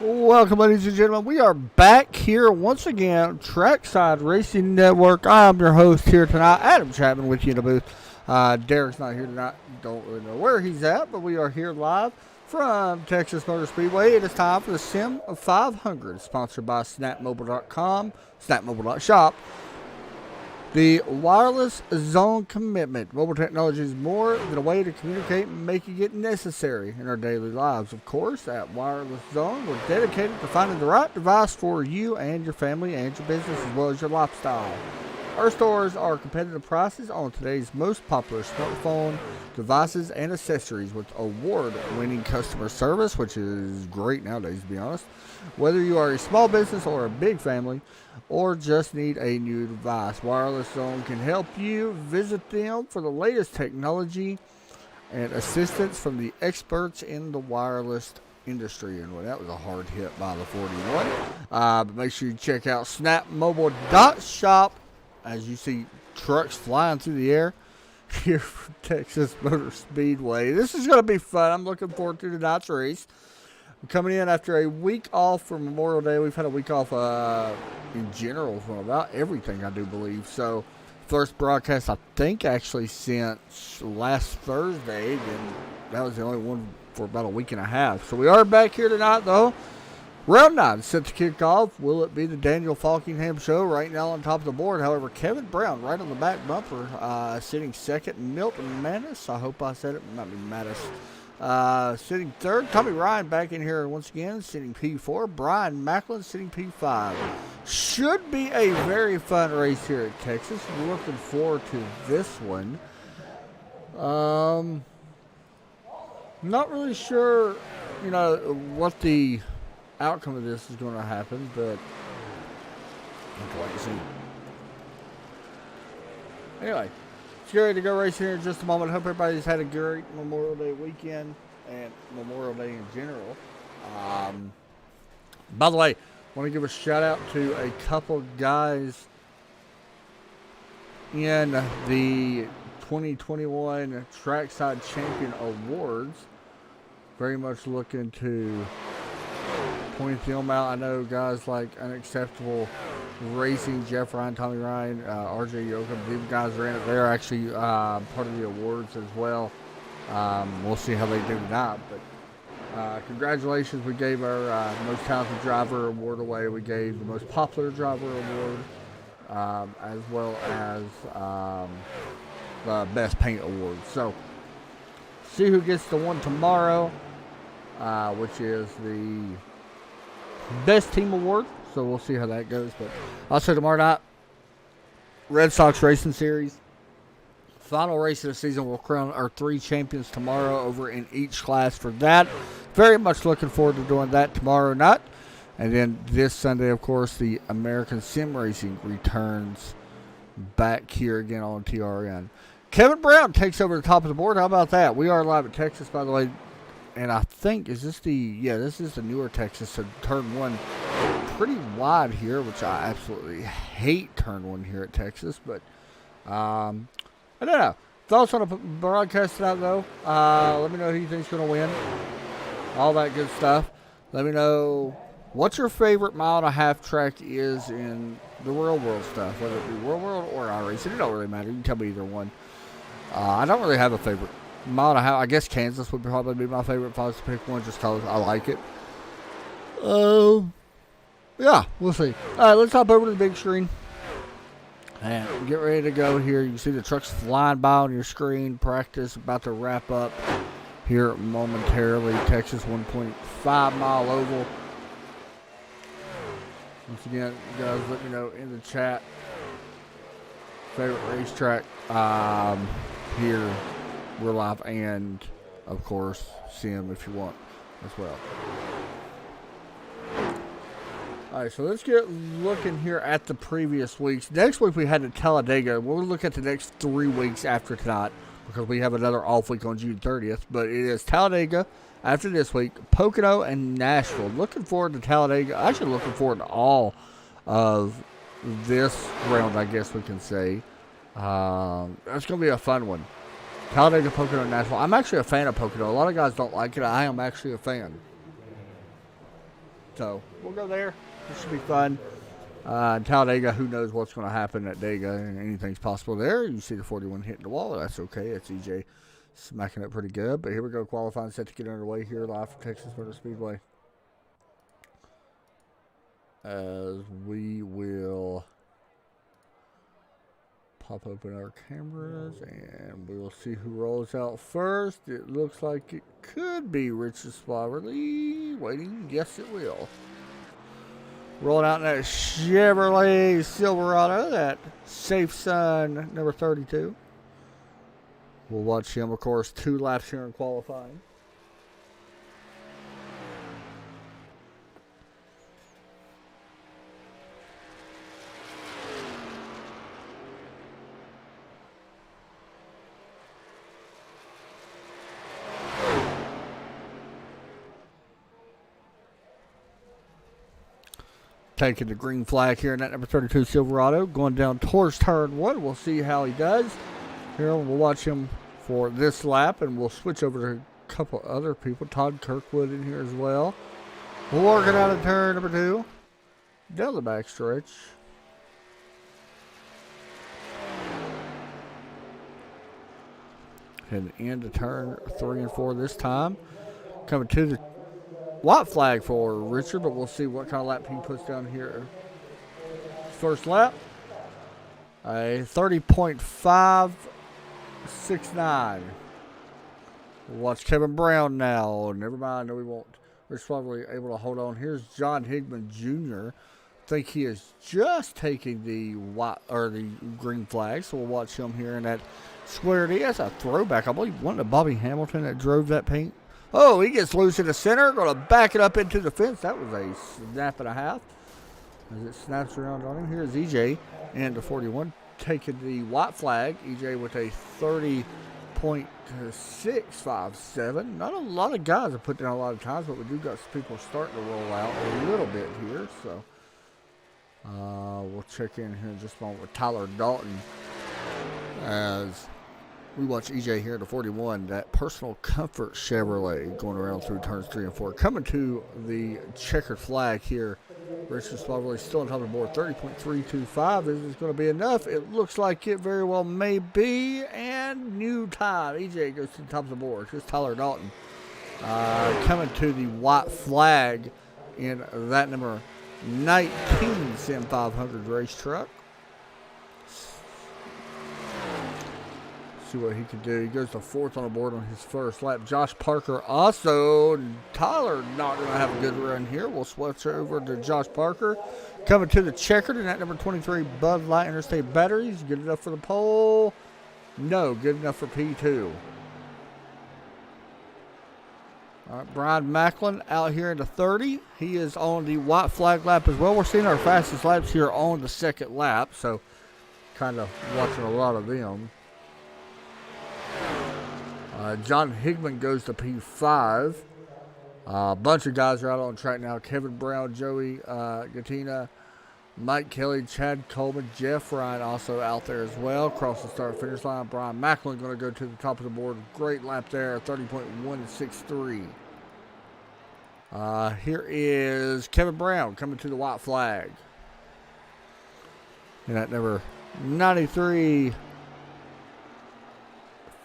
Welcome, ladies and gentlemen. We are back here once again, Trackside Racing Network. I'm your host here tonight, Adam Chapman, with you in the booth. Derek's not here tonight. Don't really know where he's at, but we are here live from Texas Motor Speedway. It is time for the Sim500, sponsored by snapmobile.com, snapmobile.shop. The wireless zone commitment. Mobile technology is more than a way to communicate and making it necessary in our daily lives. Of course, at Wireless Zone, we're dedicated to finding the right device for you and your family and your business as well as your lifestyle. Our stores are competitive prices on today's most popular smartphone devices and accessories with award-winning customer service, which is great nowadays, to be honest. Whether you are a small business or a big family, or just need a new device, Wireless Zone can help you. Visit them for the latest technology and assistance from the experts in the wireless industry. And well, that was a hard hit by the 41. But make sure you check out snapmobile.shop as you see trucks flying through the air here from Texas Motor Speedway. This is going to be fun. I'm looking forward to tonight's race. We're coming in after a week off for Memorial Day. We've had a week off in general from about everything, I do believe. So, first broadcast, I think, actually since last Thursday. And that was the only one for about a week and a half. So, we are back here tonight, though. Round 9 set to kick off. Will it be the Daniel Falkingham show right now on top of the board? However, Kevin Brown right on the back bumper, sitting second. Milton Mattis, I hope I said it, might be Mattis. Sitting third. Tommy Ryan back in here once again, sitting P4. Brian Macklin sitting P5. Should be a very fun race here at Texas. We're looking forward to this one. Not really sure, what the outcome of this is going to happen, but I'm wait to see. Anyway, it's ready to go racing here in just a moment. I hope everybody's had a great Memorial Day weekend and Memorial Day in general. By the way, I want to give a shout out to a couple guys in the 2021 Trackside Champion Awards. Very much looking to point them out. I know guys like Unacceptable Racing, Jeff Ryan, Tommy Ryan, RJ Yoakum, these guys are in it. They're actually part of the awards as well. We'll see how they do tonight. But congratulations. We gave our Most Talented Driver Award away. We gave the Most Popular Driver Award, as well as the Best Paint Award. So, see who gets the one tomorrow, which is the Best Team Award. So we'll see how that goes. But also tomorrow night, Red Sox Racing Series. Final race of the season. We'll crown our 3 champions tomorrow over in each class for that. Very much looking forward to doing that tomorrow night. And then this Sunday, of course, the American Sim Racing returns back here again on TRN. Kevin Brown takes over the top of the board. How about that? We are live at Texas, by the way. And I think, this is the newer Texas, so turn 1 pretty wide here, which I absolutely hate turn 1 here at Texas, but I don't know. Thoughts on the broadcast tonight, though? Let me know who you think's going to win. All that good stuff. Let me know what your favorite mile-and-a-half track is in the real world stuff, whether it be real world or iRacing. It don't really matter. You can tell me either one. I don't really have a favorite mile and a half. I guess Kansas would probably be my favorite if I was to pick one, just because I like it. Yeah, we'll see. All right, let's hop over to the big screen and get ready to go here. You can see the trucks flying by on your screen. Practice about to wrap up here momentarily. Texas 1.5 mile oval. Once again, guys, let me know in the chat favorite racetrack here. Real life and, of course, Sim if you want as well. All right, so let's get looking here at the previous weeks. Next week we had at Talladega. We'll look at the next 3 weeks after tonight because we have another off week on June 30th. But it is Talladega after this week, Pocono, and Nashville. Looking forward to Talladega. Actually looking forward to all of this round, I guess we can say. It's going to be a fun one. Talladega, Pocono, and Nashville. I'm actually a fan of Pocono. A lot of guys don't like it. I am actually a fan. So we'll go there. This should be fun. Talladega, who knows what's going to happen at Dega, and anything's possible there. You see the 41 hitting the wall. That's okay. It's EJ smacking it pretty good. But here we go. Qualifying set to get underway here live from Texas Motor Speedway. As we will pop open our cameras and we will see who rolls out first. It looks like it could be Richard Spotterly. Waiting. Yes, it will. Rolling out in that Chevrolet Silverado, that Safe Sun number 32. We'll watch him, of course, 2 laps here in qualifying. Taking the green flag here in that number 32 Silverado. Going down towards turn 1. We'll see how he does. Here we'll watch him for this lap, and we'll switch over to a couple other people. Todd Kirkwood in here as well. We'll work it out of turn number 2. Down the back stretch. Heading into turn 3 and 4 this time. Coming to the white flag for Richard, but we'll see what kind of lap he puts down here. First lap, a 30.569. We'll watch Kevin Brown now. Never mind, no, we won't. We're probably able to hold on. Here's John Hickman Jr. I think he is just taking the white or the green flag, so we'll watch him here in that square D. That's a throwback. I believe wasn't it Bobby Hamilton that drove that paint? Oh, he gets loose in the center. Going to back it up into the fence. That was a snap and a half. As it snaps around on him. Here's EJ and the 41 taking the white flag. EJ with a 30.657. Not a lot of guys have put down a lot of times, but we do got some people starting to roll out a little bit here. So we'll check in here in just a moment with Tyler Dalton as we watch EJ here at the 41, that personal comfort Chevrolet going around through turns 3 and 4. Coming to the checkered flag here. Richard Spotterly still on top of the board. 30.325. Is this going to be enough? It looks like it very well may be. And new time. EJ goes to the top of the board. Here's Tyler Dalton. Coming to the white flag in that number 19 Sim500 race truck. See what he can do. He goes to 4th on the board on his first lap. Josh Parker also. Tyler not going to have a good run here. We'll switch over to Josh Parker. Coming to the checkered in that number 23 Bud Light Interstate Batteries. Good enough for the pole? No. Good enough for P2. All right, Brian Macklin out here in the 30. He is on the white flag lap as well. We're seeing our fastest laps here on the second lap. So kind of watching a lot of them. John Hickman goes to P5. A bunch of guys are out on track now. Kevin Brown, Joey Gattina, Mike Kelly, Chad Coleman, Jeff Ryan also out there as well. Across the start-finish line, Brian Macklin going to go to the top of the board. Great lap there, 30.163. Here is Kevin Brown coming to the white flag. And that number 93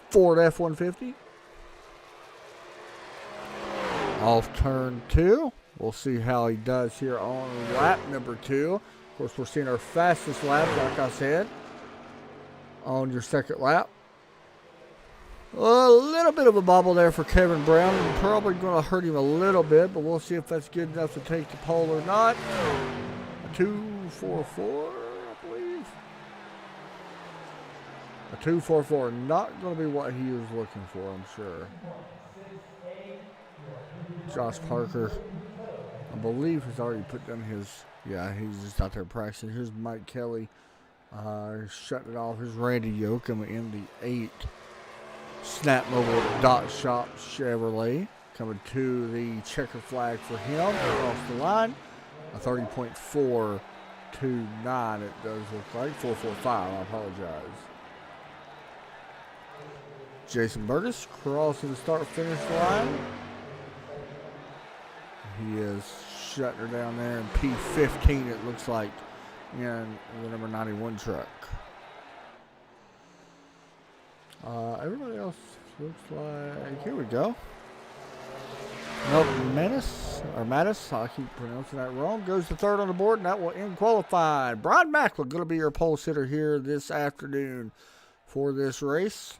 Ford F-150. Off turn 2. We'll see how he does here on lap number 2. Of course, we're seeing our fastest lap, like I said, on your second lap. A little bit of a bobble there for Kevin Brown. Probably going to hurt him a little bit, but we'll see if that's good enough to take the pole or not. 2.44, I believe. A 2.44, not going to be what he was looking for, I'm sure. Josh Parker, I believe, has already put down his, yeah, he's just out there practicing. Here's Mike Kelly, shutting it off. Here's Randy Yoakum in the 8 Snap Mobile Dot Shop Chevrolet. Coming to the checker flag for him across the line. A 30.429 it does look like. 4.45, I apologize. Jason Burgess crossing the start-finish line. He is shutting her down there. And P15, it looks like, in the number 91 truck. Everybody else looks like, here we go. Nope, Mattis, I keep pronouncing that wrong, goes to third on the board, and that will end qualifying. Brian Macklin going to be your pole sitter here this afternoon for this race.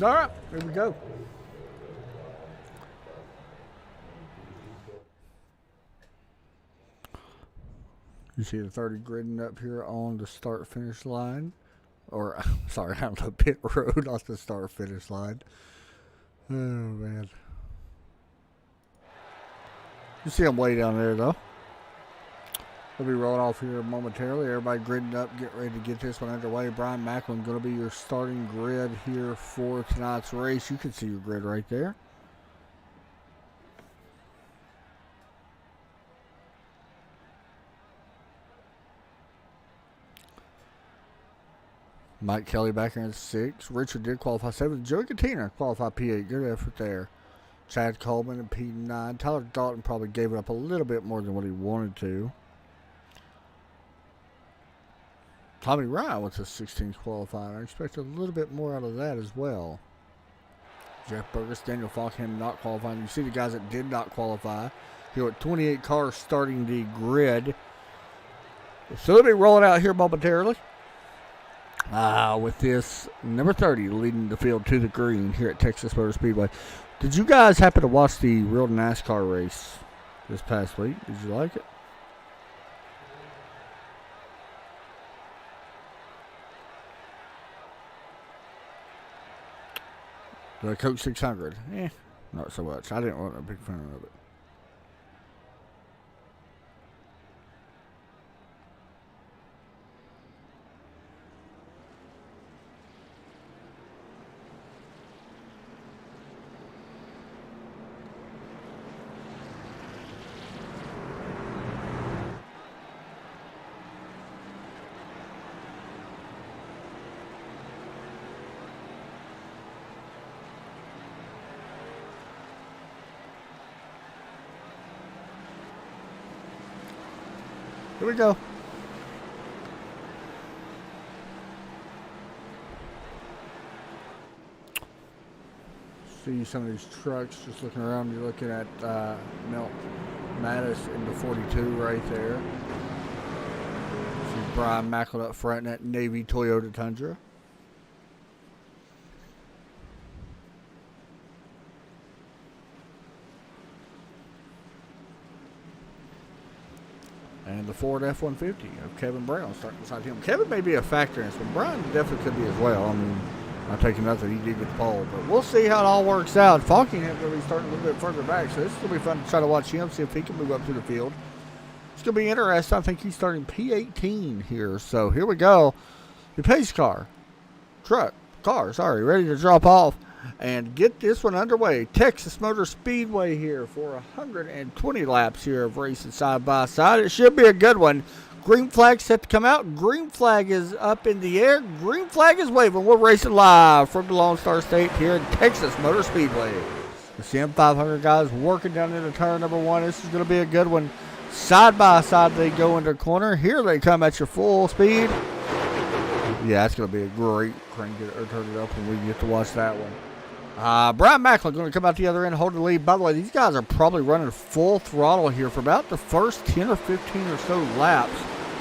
All right, here we go. You see the 30 gridding up here on the start-finish line. Or, sorry, on the pit road, not the start-finish line. Oh, man. You see them way down there, though. We'll be rolling off here momentarily. Everybody gridding up, get ready to get this one underway. Brian Macklin going to be your starting grid here for tonight's race. You can see your grid right there. Mike Kelly back here in 6. Richard did qualify 7. Joey Katina qualified P8. Good effort there. Chad Coleman in P9. Tyler Dalton probably gave it up a little bit more than what he wanted to. Tommy Ryan was a 16th qualifying. I expect a little bit more out of that as well. Jeff Burgess, Daniel Falkham not qualifying. You see the guys that did not qualify. Here with 28 cars starting the grid. So they'll be rolling out here momentarily. With this number 30 leading the field to the green here at Texas Motor Speedway. Did you guys happen to watch the real NASCAR race this past week? Did you like it? The Coke 600. Not so much. I didn't want a big fan of it. Here we go. See some of these trucks just looking around. You're looking at Milt Mattis in the 42 right there. See Brian Macklin up front in that Navy Toyota Tundra. And the Ford F-150 of Kevin Brown starting beside him. Kevin may be a factor in this one. Brian definitely could be as well. I mean, not taking nothing. He did get the pole. But we'll see how it all works out. Falkingham's going to be starting a little bit further back. So this is going to be fun to try to watch him, see if he can move up to the field. It's going to be interesting. I think he's starting P18 here. So here we go. The pace car. Ready to drop off. And get this one underway. Texas Motor Speedway here for 120 laps here of racing side by side. It should be a good one. Green flag set to come out. Green flag is up in the air. Green flag is waving. We're racing live from the Lone Star State here in Texas Motor Speedway. The Sim500 guys working down into turn number 1. This is going to be a good one. Side by side they go into corner. Here they come at your full speed. Yeah, it's going to be a great crank it or turn it up when we get to watch that one. Brian Macklin going to come out the other end, hold the lead. By the way, these guys are probably running full throttle here for about the first 10 or 15 or so laps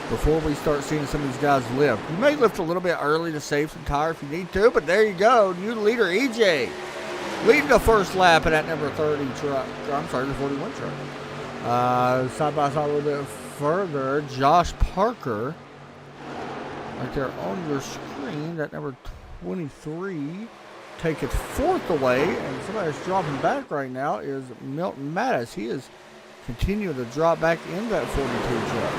before we start seeing some of these guys lift. You may lift a little bit early to save some tire if you need to, but there you go. New leader, EJ, leading the first lap in that number 30 truck. I'm sorry, the 41 truck. Side by side a little bit further, Josh Parker, right there on your screen, that number 23. take its fourth away, and somebody that's dropping back right now is Milton Mattis. He is continuing to drop back in that 42 truck.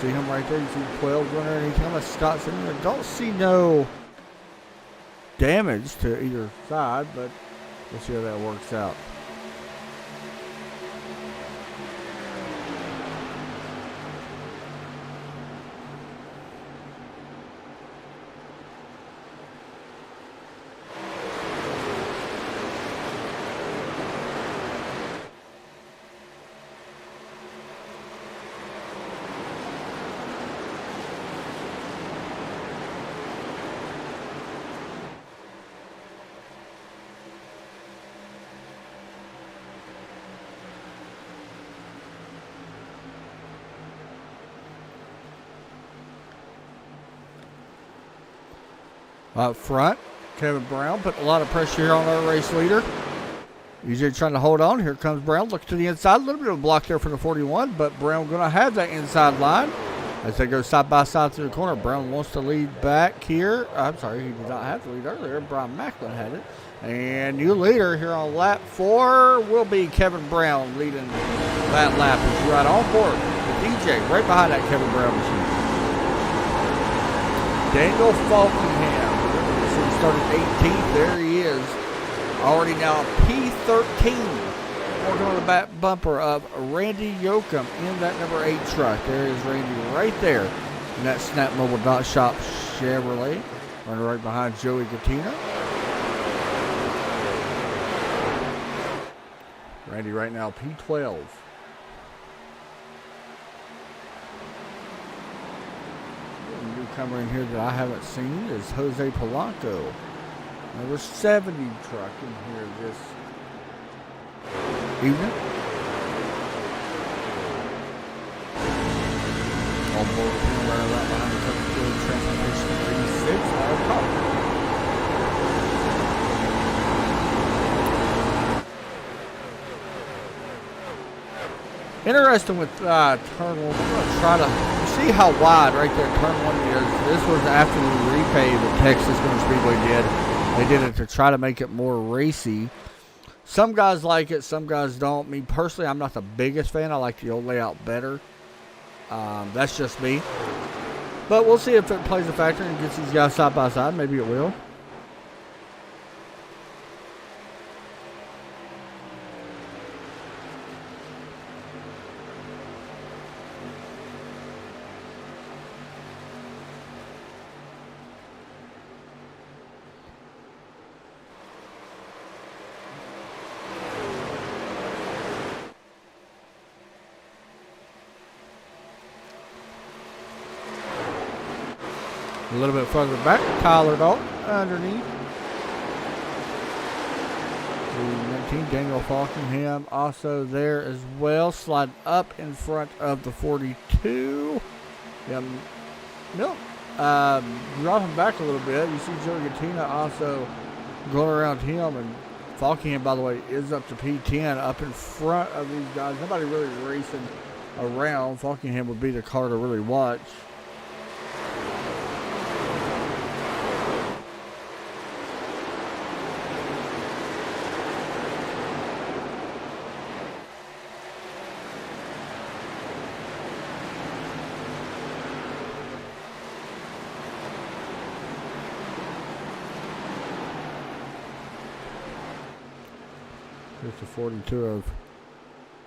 See him right there. You see 12 runner underneath him. Scott's in there. Don't see no damage to either side, but we'll see how that works out. Up front, Kevin Brown put a lot of pressure here on our race leader. Usually trying to hold on. Here comes Brown. Look to the inside. A little bit of a block there from the 41, but Brown going to have that inside line as they go side by side through the corner. Brown wants to lead back here. I'm sorry, he did not have to lead earlier. Brian Macklin had it. And new leader here on lap 4 will be Kevin Brown leading that lap. He's right on board. The DJ right behind that Kevin Brown machine. Daniel Falkenham. Started 18th. There he is. Already now P13. Working on the back bumper of Randy Yoakum in that number 8 truck. There is Randy right there in that Snap Mobile Dot Shop Chevrolet. Running right behind Joey Gattina. Randy right now P12. Newcomer in here that I haven't seen is Jose Polanco. Number 70 truck in here this evening. On board right behind the transportation 86. Interesting with turn 1. I'm going to try to see how wide right there turn 1 is. This was after the repave that Texas Motor Speedway did. They did it to try to make it more racy. Some guys like it, some guys don't. Me personally, I'm not the biggest fan. I like the old layout better. That's just me. But we'll see if it plays a factor and gets these guys side by side. Maybe it will. A little bit further back, Tyler Dalton underneath. 19, Daniel Falkenham also there as well. Slide up in front of the 42. Yeah, no, dropping back a little bit. You see Joey Gattina also going around him. And Falkenham, by the way, is up to P10 up in front of these guys. Nobody really racing around. Falkenham would be the car to really watch. Here's the 42 of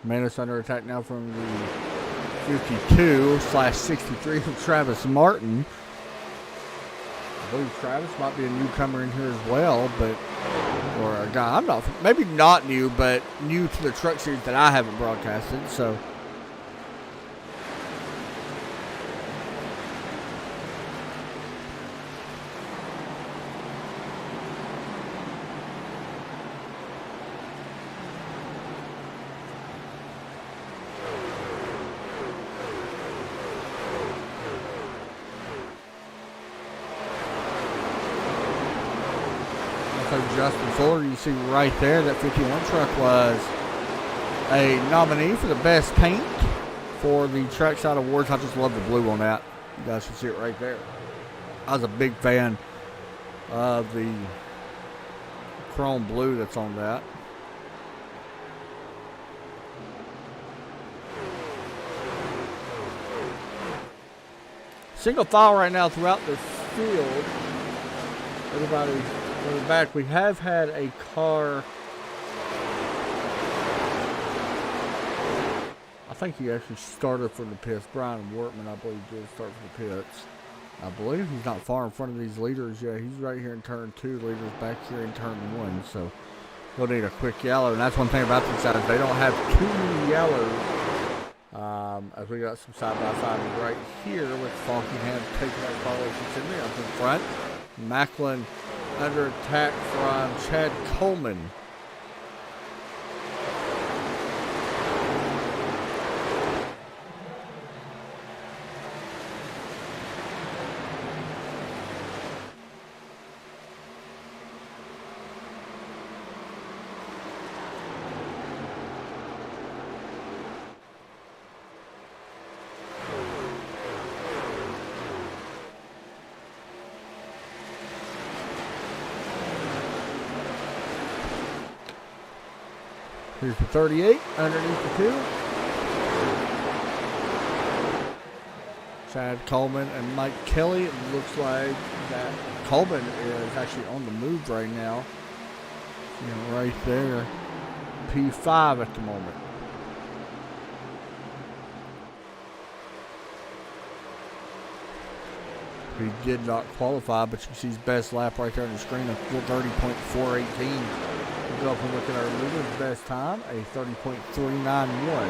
Manus under attack now from the 52/63 from Travis Martin. I believe Travis might be a newcomer in here as well, but or a guy I'm not, maybe not new, but new to the truck series that I haven't broadcasted. So. Justin Fuller, you see right there, that 51 truck was a nominee for the best paint for the Trackside Awards. I just love the blue on that. You guys can see it right there. I was a big fan of the chrome blue that's on that. Single file right now throughout the field. Everybody going back. We have had a car. I think he actually started from the pits. Brian Wortman, I believe, did start from the pits. I believe he's not far in front of these leaders. Yeah, he's right here in turn 2. Leaders back here in turn 1. So we'll need a quick yellow. And that's one thing about these guys. They don't have too many yellows. As we got some side-by-side right here with Falkingham taking that car away from Sydney up in front. Macklin under attack from Chad Coleman. Here's the 38 underneath the 2. Chad Coleman and Mike Kelly. It looks like that Coleman is actually on the move right now. You know, right there. P5 at the moment. He did not qualify, but you can see his best lap right there on the screen of 430.418. Go up and look at our leader's best time, a 30.391.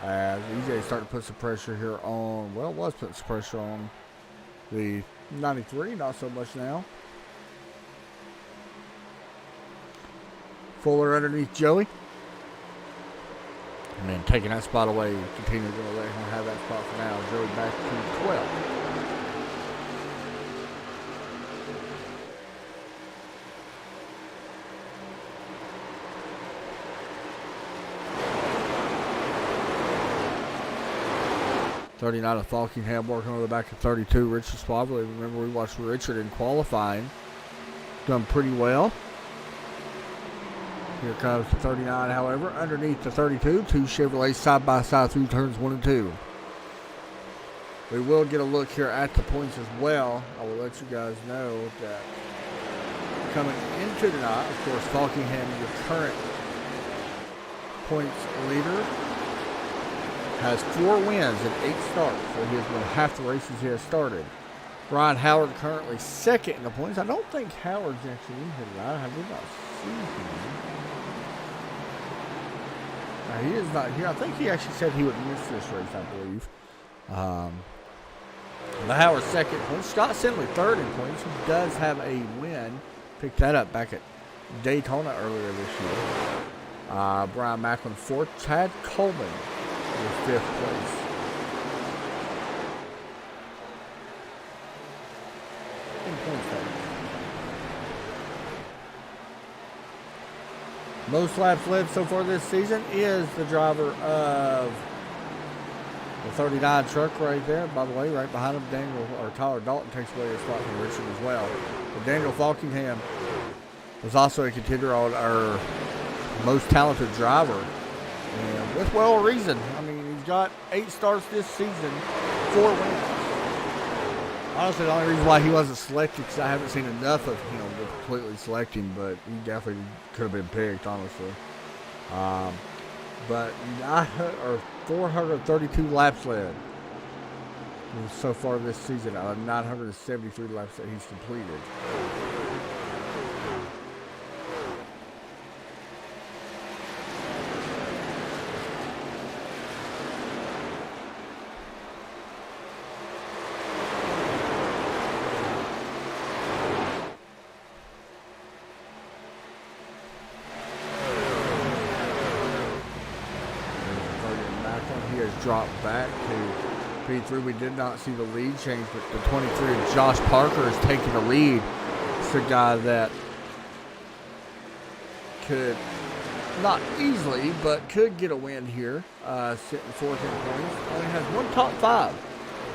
As EJ starting to put some pressure here on, well, was putting some pressure on the 93, not so much now. Fuller underneath Joey. And then taking that spot away, continuing to let him have that spot for now. Joey back to 12. '39 of Falkingham working on the back of 32. Richard Swavely. Remember, we watched Richard in qualifying. Done pretty well. Here comes the 39, however, underneath the 32. 2 Chevrolets side by side through turns 1 and 2. We will get a look here at the points as well. I will let you guys know that coming into tonight, of course, Falkingham, your current points leader, has 4 wins and 8 starts, so he has won half the races he has started. Ryan Howard currently second in the points. I don't think Howard's actually in here tonight. I did not see him. He is not here. I think he actually said he would miss this race, I believe. The Howard second points. Scott Sindley third in points. He does have a win. Picked that up back at Daytona earlier this year. Brian Macklin fourth. Chad Coleman in 5th place. In points table. Most laps led so far this season is the driver of the 39 truck right there. By the way, right behind him, Tyler Dalton takes away his spot from Richard as well. But Daniel Falkingham was also a contender on our most talented driver. And with well reason. I mean, he's got 8 starts this season, 4 wins. Honestly, the only reason why he wasn't selected because I haven't seen enough of him to completely select him, but he definitely could have been picked, honestly. But 432 laps led so far this season out of 973 laps that he's completed. Dropped back to P3. We did not see the lead change, but the 23 of Josh Parker is taking the lead. It's a guy that could, not easily, but could get a win here. Sitting 4th in points. Only has 1 top 5.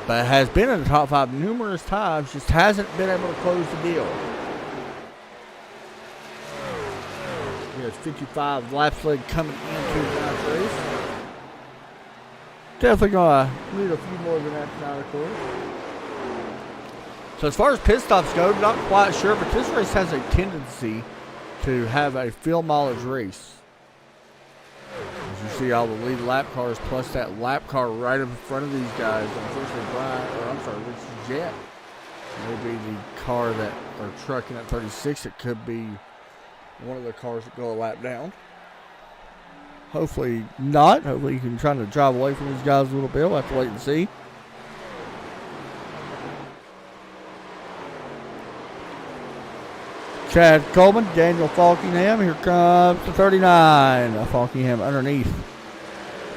but has been in the top 5 numerous times, just hasn't been able to close the deal. Here's 55 laps lead coming into tonight's race. Definitely going to need a few more than that tonight, of course. So as far as pit stops go, not quite sure, but this race has a tendency to have a field mileage race. As you see all the lead lap cars plus that lap car right in front of these guys. Unfortunately, Rich's Jet may be the car that are trucking at 36. It could be one of the cars that go a lap down. Hopefully not. Hopefully you can try to drive away from these guys a little bit. We'll have to wait and see. Chad Coleman, Daniel Falkingham. Here comes the 39. Falkingham underneath.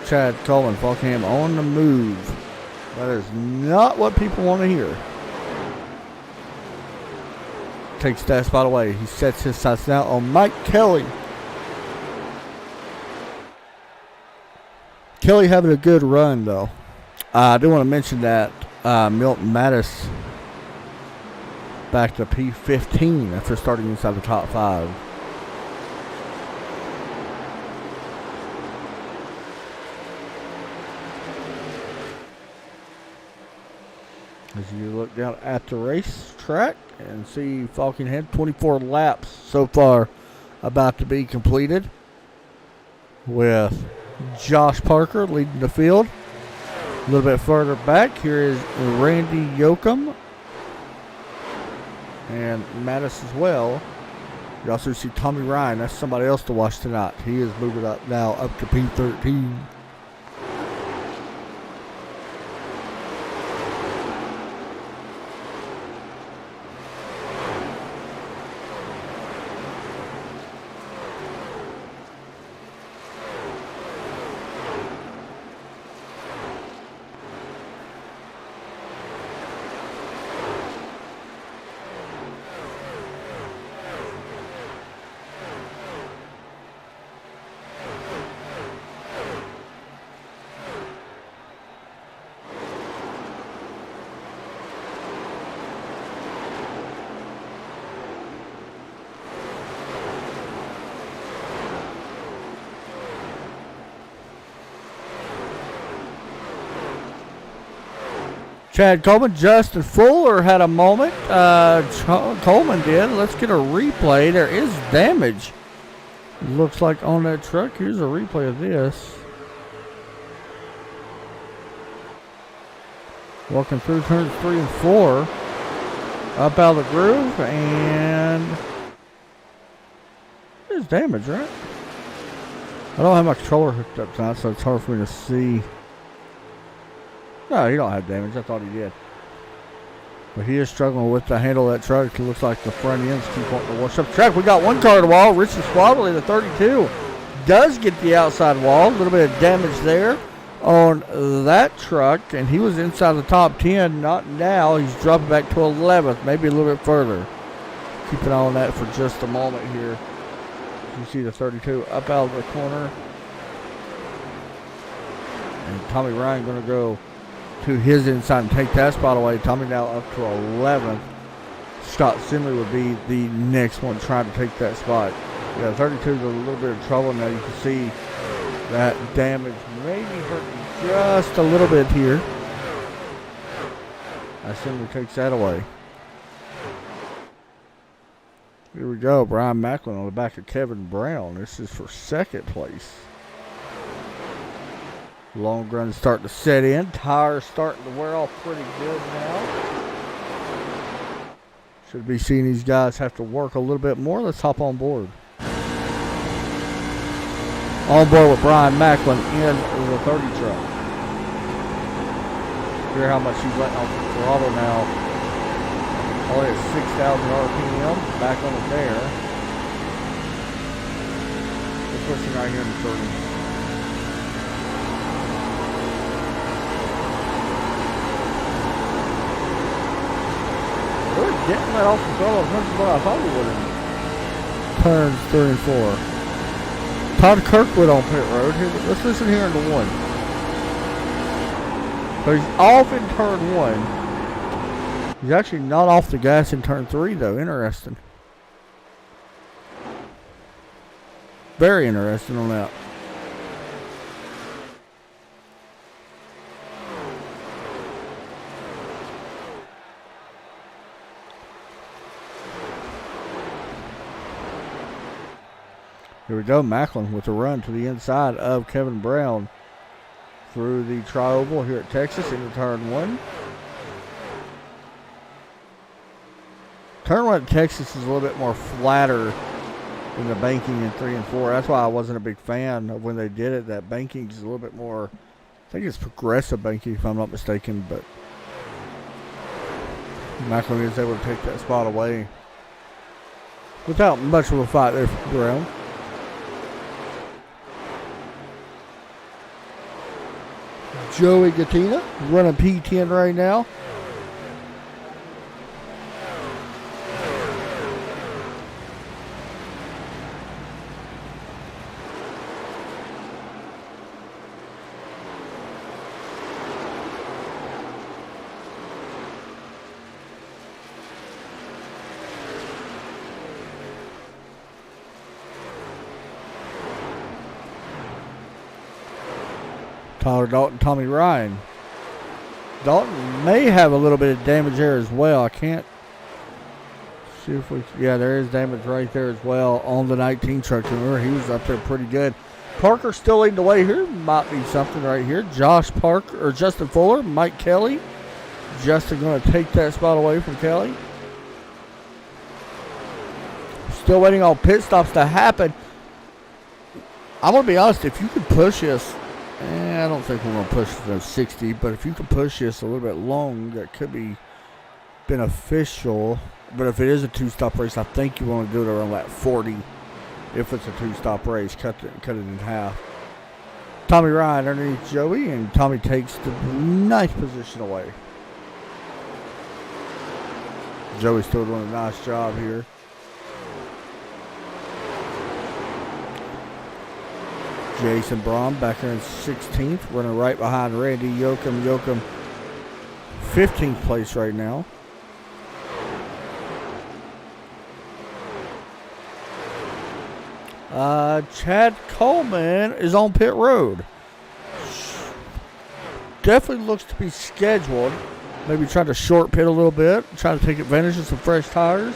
Chad Coleman, Falkingham on the move. That is not what people want to hear. Takes that spot away. He sets his sights now on Mike Kelly. Kelly having a good run, though. I do want to mention that Milton Mattis back to P15 after starting inside the top 5. As you look down at the racetrack and see Falkingham, 24 laps so far about to be completed, with Josh Parker leading the field. A little bit further back, here is Randy Yoakum and Mattis as well. You also see Tommy Ryan. That's somebody else to watch tonight. He is moving up now up to P13. Chad Coleman, Justin Fuller had a moment. Coleman did. Let's get a replay. There is damage. Looks like on that truck. Here's a replay of this. Walking through turns 3 and 4. Up out of the groove. And there's damage, right? I don't have my controller hooked up tonight, so it's hard for me to see. No, he don't have damage. I thought he did. But he is struggling with the handle of that truck. It looks like the front ends keep wanting to wash up the track. We got one car to the wall. Richie Squabbly, the 32, does get the outside wall. A little bit of damage there on that truck. And he was inside the top 10. Not now. He's dropping back to 11th. Maybe a little bit further. Keep an eye on that for just a moment here. You see the 32 up out of the corner. And Tommy Ryan going to go to his inside and take that spot away. Tommy now up to 11th. Scott Simley would be the next one trying to take that spot. Yeah, 32 is a little bit of trouble now. You can see that damage maybe hurting just a little bit here. As Simley takes that away. Here we go. Brian Macklin on the back of Kevin Brown. This is for second place. Long run starting to set in. Tires starting to wear off pretty good now. Should be seeing these guys have to work a little bit more. Let's hop on board. On board with Brian Macklin in the 30 truck. Hear how much he's letting off the throttle now. Only at 6,000 RPM. Back on it there. We're pushing right here in the 30. Getting that off the throttle as much as what I thought we would have. Turns 3 and 4. Todd Kirkwood on pit road. Here, let's listen here into 1. But he's off in turn 1. He's actually not off the gas in turn 3, though. Interesting. Very interesting on that. Here we go, Macklin with a run to the inside of Kevin Brown through the tri-oval here at Texas into turn 1. Turn 1 at Texas is a little bit more flatter than the banking in 3 and 4. That's why I wasn't a big fan of when they did it. That banking is a little bit more, I think it's progressive banking if I'm not mistaken, but Macklin is able to take that spot away without much of a fight there for Brown. Joey Gattina running P10 right now. Tyler Dalton, Tommy Ryan. Dalton may have a little bit of damage there as well. I can't see if we... Yeah, there is damage right there as well on the 19 truck. Remember, he was up there pretty good. Parker still leading the way here. Might be something right here. Josh Parker, or Justin Fuller, Mike Kelly. Justin going to take that spot away from Kelly. Still waiting on pit stops to happen. I'm going to be honest, if you could push this... I don't think we're going to push the 60, but if you can push this a little bit long, that could be beneficial. But if it is a two-stop race, I think you want to do it around that 40. If it's a two-stop race, cut it in half. Tommy Ryan underneath Joey, and Tommy takes the nice position away. Joey's still doing a nice job here. Jason Braun back here in 16th, running right behind Randy Yoakum. Yoakum 15th place right now. Chad Coleman is on pit road. Definitely looks to be scheduled. Maybe trying to short pit a little bit, trying to take advantage of some fresh tires.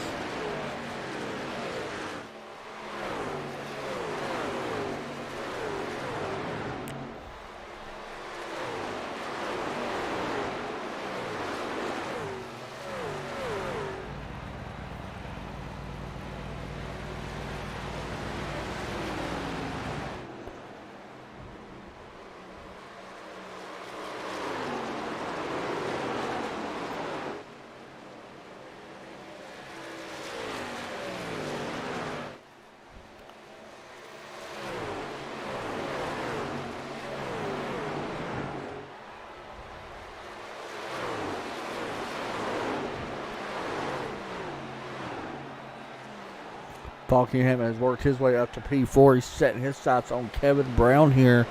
Buckingham has worked his way up to P4. He's setting his sights on Kevin Brown here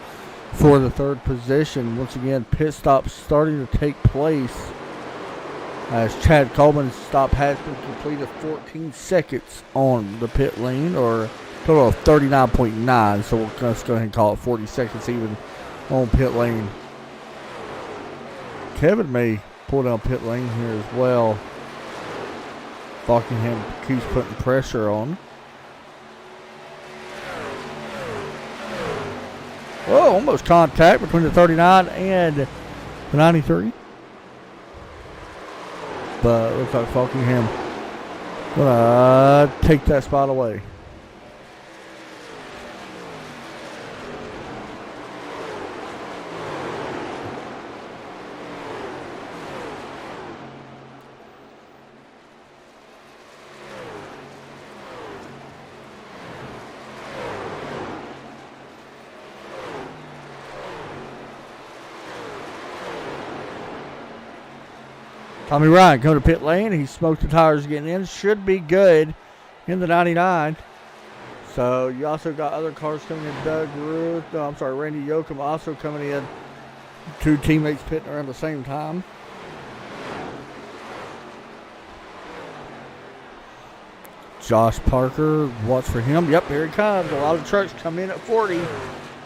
for the third position. Once again, pit stop starting to take place as Chad Coleman's stop has been completed 14 seconds on the pit lane, or a total of 39.9. So let's go ahead and call it 40 seconds even on pit lane. Kevin may pull down pit lane here as well. Buckingham keeps putting pressure on. Oh, almost contact between the 39 and the 93. But looks like Buckingham gonna take that spot away. Tommy Ryan coming to pit lane. He smoked the tires getting in. Should be good in the 99. So you also got other cars coming in. Randy Yoakum also coming in Two teammates pitting around the same time. Josh Parker, watch for him. Yep, here he comes. A lot of trucks come in at 40.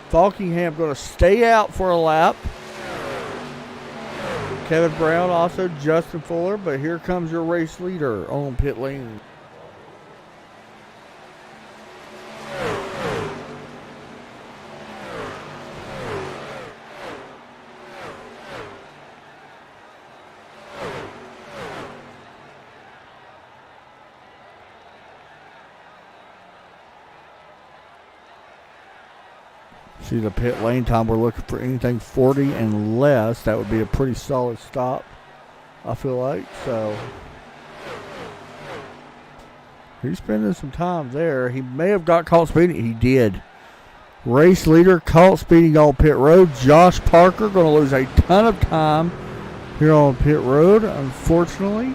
Falkingham going to stay out for a lap. Kevin Brown, also Justin Fuller, but here comes your race leader on pit lane. See the pit lane time, we're looking for anything 40 and less. That would be a pretty solid stop, I feel like. So he's spending some time there. He may have got caught speeding. He did. Race leader caught speeding on pit road. Josh Parker going to lose a ton of time here on pit road, unfortunately.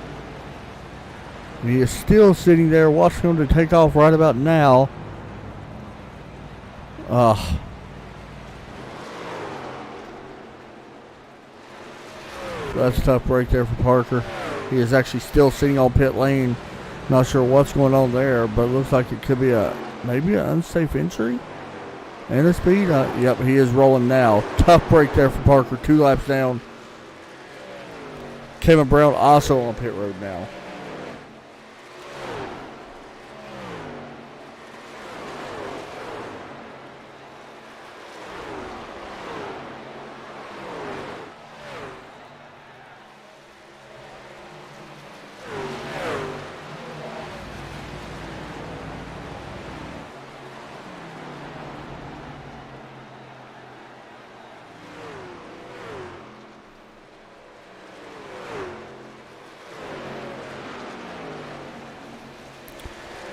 And he is still sitting there watching him to take off right about now. That's a tough break there for Parker. He is actually still sitting on pit lane. Not sure what's going on there, but it looks like it could be maybe an unsafe entry. And a speed. Yep, he is rolling now. Tough break there for Parker. 2 laps down. Kevin Brown also on pit road now.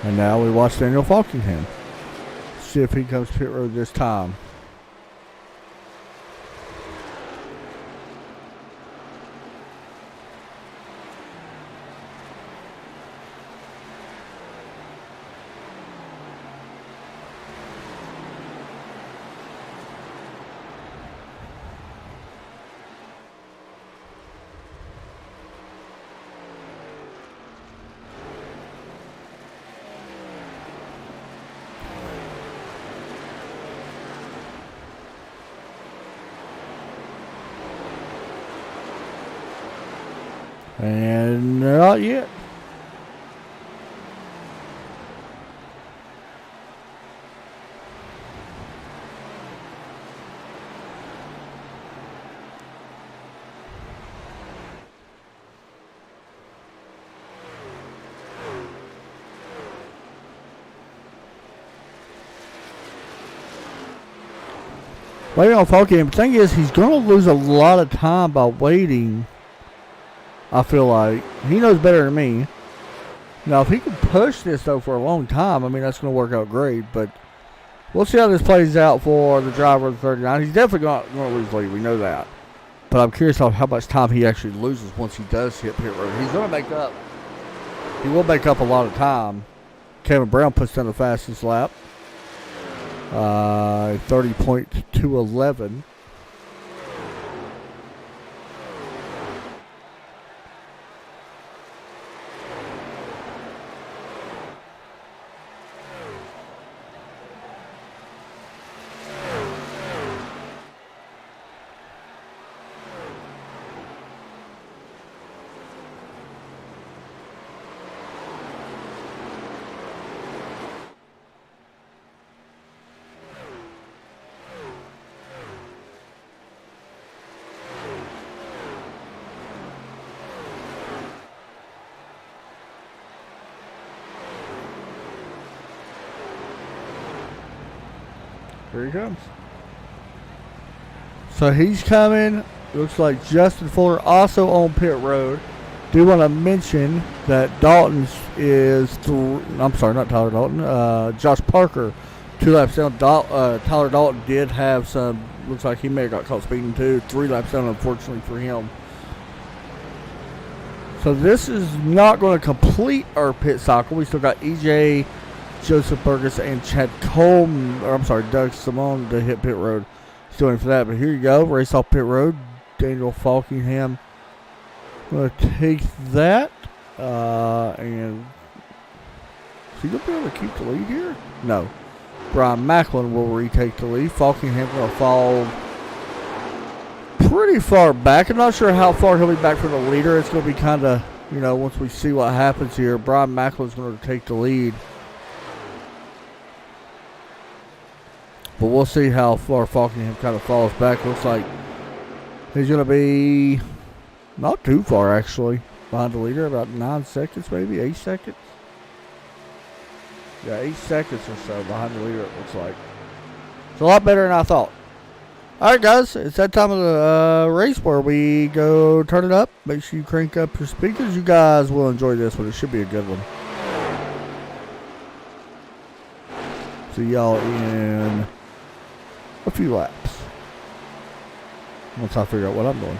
And now we watch Daniel Falkingham. See if he comes pit road this time. And not yet. Waiting on Falkingham. The thing is, he's going to lose a lot of time by waiting. I feel like he knows better than me. Now, if he can push this though for a long time, I mean that's going to work out great. But we'll see how this plays out for the driver of the 39. He's definitely going to lose lead. We know that. But I'm curious how much time he actually loses once he does hit pit road. He's going to make up. He will make up a lot of time. Kevin Brown puts down the fastest lap. 30.211. Here he comes. So he's coming. Looks like Justin Fuller also on pit road. Do want to mention that Dalton is, I'm sorry, not Tyler Dalton, Josh Parker, 2 laps down. Tyler Dalton did have some, looks like he may have got caught speeding too. 3 laps down, unfortunately for him. So this is not going to complete our pit cycle. We still got EJ, Joseph Burgess, and Chad Coleman, or I'm sorry, Doug Simone to hit pit road. Still waiting for that, but here you go. Race off pit road. Daniel Falkingham going to take that. And is he going to be able to keep the lead here? No. Brian Macklin will retake the lead. Falkingham going to fall pretty far back. I'm not sure how far he'll be back from the leader. It's going to be kind of, once we see what happens here, Brian Macklin's going to take the lead. But we'll see how far Falkingham kind of falls back. Looks like he's going to be not too far, actually, behind the leader. About 9 seconds, maybe 8 seconds. Yeah, 8 seconds or so behind the leader, it looks like. It's a lot better than I thought. All right, guys, it's that time of the race where we go turn it up. Make sure you crank up your speakers. You guys will enjoy this one. It should be a good one. See y'all in a few laps. Once I figure out what I'm doing.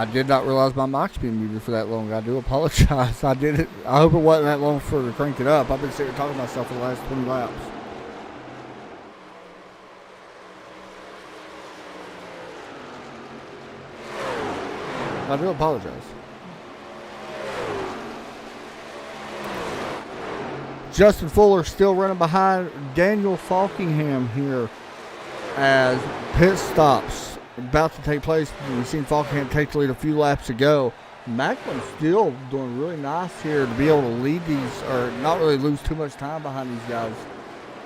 I did not realize my mic's been muted for that long. I do apologize. I did it. I hope it wasn't that long for to crank it up. I've been sitting here talking to myself for the last 20 laps. I do apologize. Justin Fuller still running behind Daniel Falkingham here as pit stops about to take place. We've seen Falkingham take the lead a few laps ago. Macklin still doing really nice here to be able to lead these, or not really lose too much time behind these guys.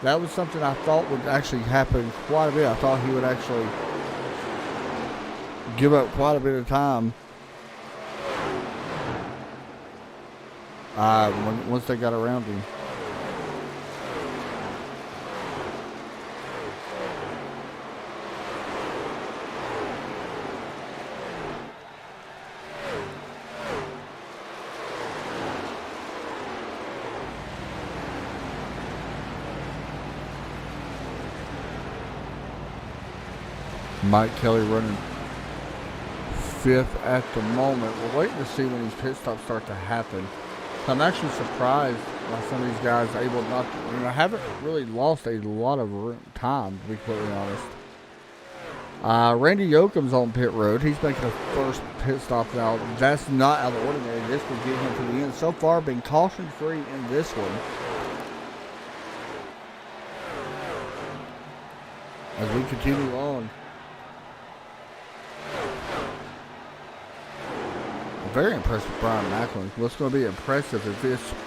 That was something I thought would actually happen quite a bit. I thought he would actually give up quite a bit of time once they got around him. Mike Kelly running 5th at the moment. We're waiting to see when these pit stops start to happen. I'm actually surprised by some of these guys able not to, I haven't really lost a lot of time, to be completely honest. Randy Yoakum's on pit road. He's making a first pit stop now. That's not out of the ordinary. This will get him to the end. So far, been caution-free in this one. As we continue on. Very impressed with Brian Macklin. What's going to be impressive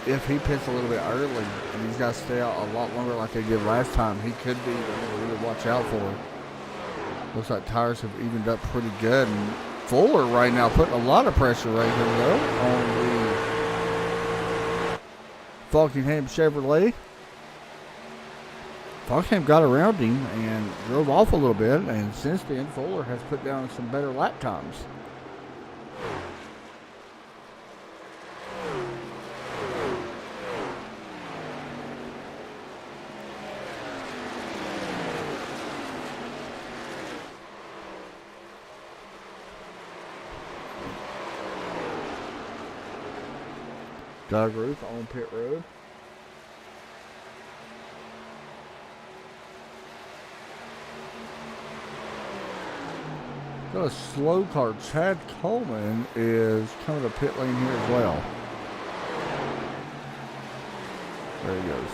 if he pits a little bit early and these guys stay out a lot longer like they did last time. He could be one to really watch out for. Looks like tires have evened up pretty good. And Fuller right now putting a lot of pressure right here though on the Falkingham Chevrolet. Falkingham got around him and drove off a little bit, and since then Fuller has put down some better lap times. Doug Ruth on pit road. Got a slow car. Chad Coleman is coming to pit lane here as well. There he goes.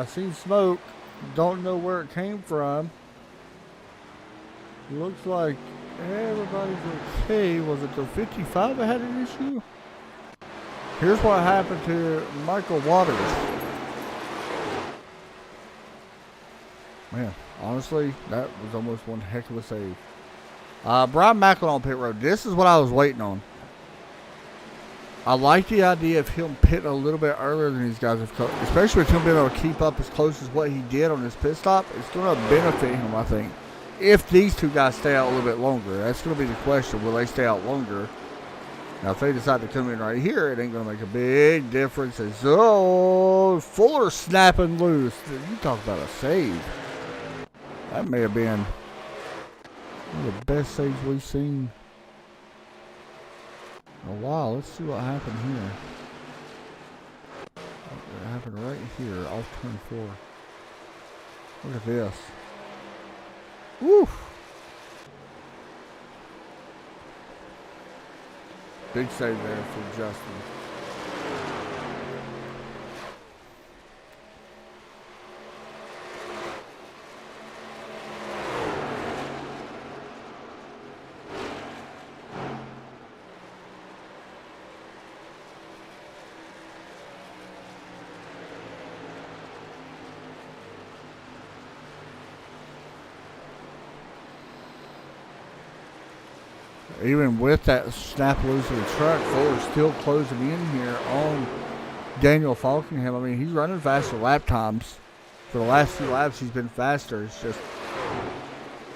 Seen smoke. Don't know where it came from. Looks like everybody's okay. Was it the 55 that had an issue? Here's what happened to Michael Waters. Man, honestly, that was almost one heck of a save. Brian Macklin on pit road. This is what I was waiting on. I like the idea of him pitting a little bit earlier than these guys have come, especially with him being able to keep up as close as what he did on his pit stop. It's going to benefit him, I think. If these two guys stay out a little bit longer, that's going to be the question. Will they stay out longer? Now, if they decide to come in right here, it ain't going to make a big difference. Oh, Fuller snapping loose. You talk about a save. That may have been one of the best saves we've seen. Oh, wow, let's see what happened here. It happened right here, off turn 4. Look at this. Woo! Big save there for Justin. Even with that snap loose of the truck, Fuller's still closing in here on Daniel Falkingham. I mean, he's running faster lap times. For the last few laps, he's been faster. It's just,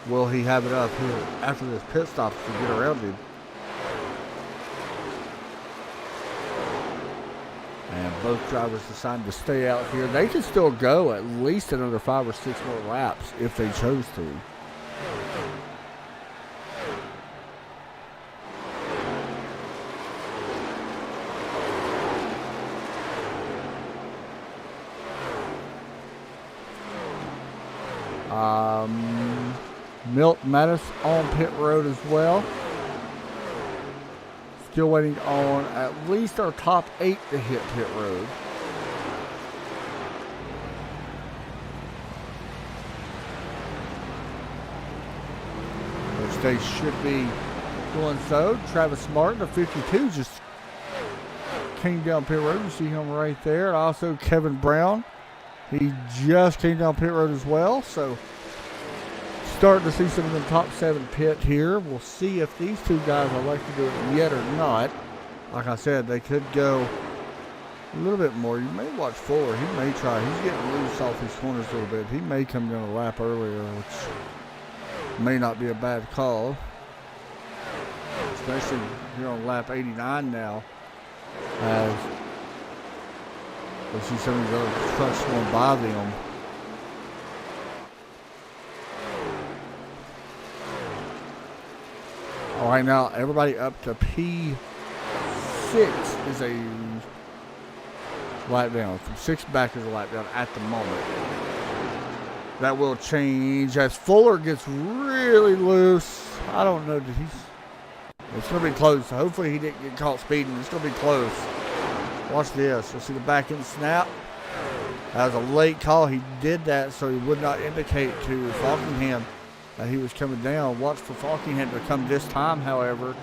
will he have it up here after this pit stop to get around him? Both drivers decided to stay out here. They can still go at least another 5 or 6 more laps if they chose to. Milt Mattis on pit road as well. Still waiting on at least our top 8 to hit pit road. Which they should be doing so. Travis Martin, the 52, just came down pit road. You see him right there. And also Kevin Brown. He just came down pit road as well. So starting to see some of the top 7 pit here. We'll see if these 2 guys are likely to do it yet or not. Like I said, they could go a little bit more. You may watch Fuller. He may try. He's getting loose off his corners a little bit. He may come down a lap earlier, which may not be a bad call. Especially here on lap 89 now. As we see some of these other trucks going by them. All right, now everybody up to P6 is a lap down. From 6 back is a lap down at the moment. That will change as Fuller gets really loose. I don't know. It's going to be close. So hopefully he didn't get caught speeding. It's going to be close. Watch this. We'll see the back end snap. That was a late call. He did that so he would not indicate to Falkingham that he was coming down. Watch for Falkingham to come this time, however.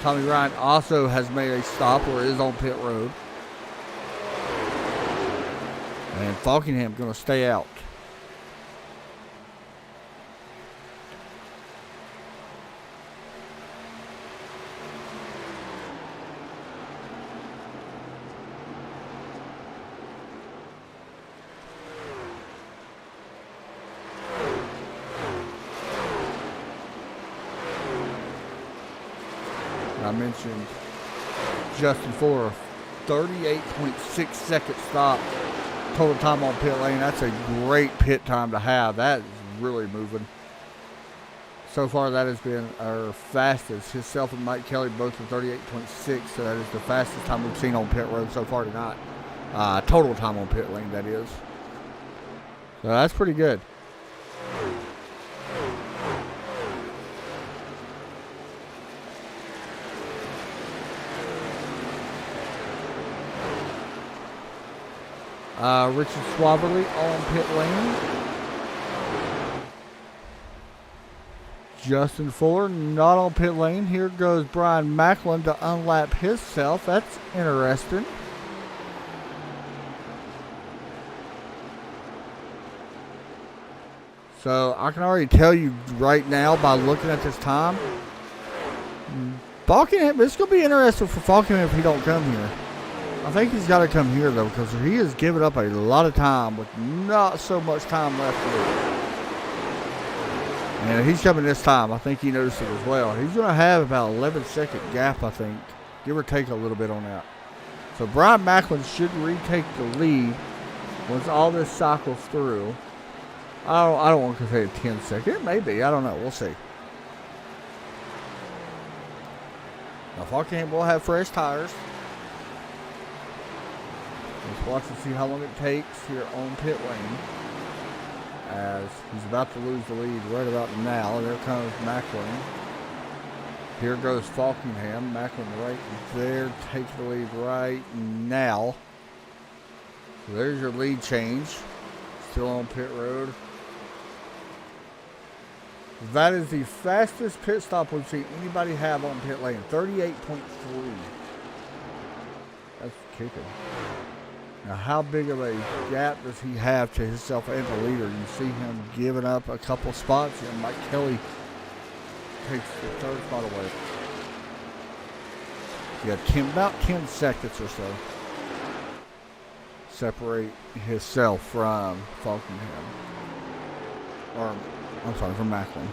Tommy Ryan also has made a stop or is on pit road. And Falkingham going to stay out. I mentioned Justin Fuller, 38.6 second stop total time on pit lane. That's a great pit time to have. That is really moving. So far, that has been our fastest. Himself and Mike Kelly both at 38.6, so that is the fastest time we've seen on pit road so far tonight. Total time on pit lane, that is. So that's pretty good. Richard Swaverly on pit lane. Justin Fuller not on pit lane. Here goes Brian Macklin to unlap himself. That's interesting. So I can already tell you right now by looking at this time, Falkingham, it's going to be interesting for Falkingham if he don't come here. I think he's got to come here, though, because he has given up a lot of time with not so much time left to do. And he's coming this time. I think he noticed it as well. He's going to have about 11-second gap, I think, give or take a little bit on that. So Brian Macklin should retake the lead once all this cycles through. I don't want to say a 10-second. It may be. I don't know. We'll see. Now, Falkingham will have fresh tires. Let's watch and see how long it takes here on pit lane. As he's about to lose the lead right about now. There comes Macklin. Here goes Falkingham. Macklin right there. Takes the lead right now. So there's your lead change. Still on pit road. That is the fastest pit stop we've seen anybody have on pit lane. 38.3. That's kicking. Now, how big of a gap does he have to himself and the leader? You see him giving up a couple spots, and Mike Kelly takes the third spot away. You got about 10 seconds or so. Separate himself from Falkingham. Or, I'm sorry, from Macklin.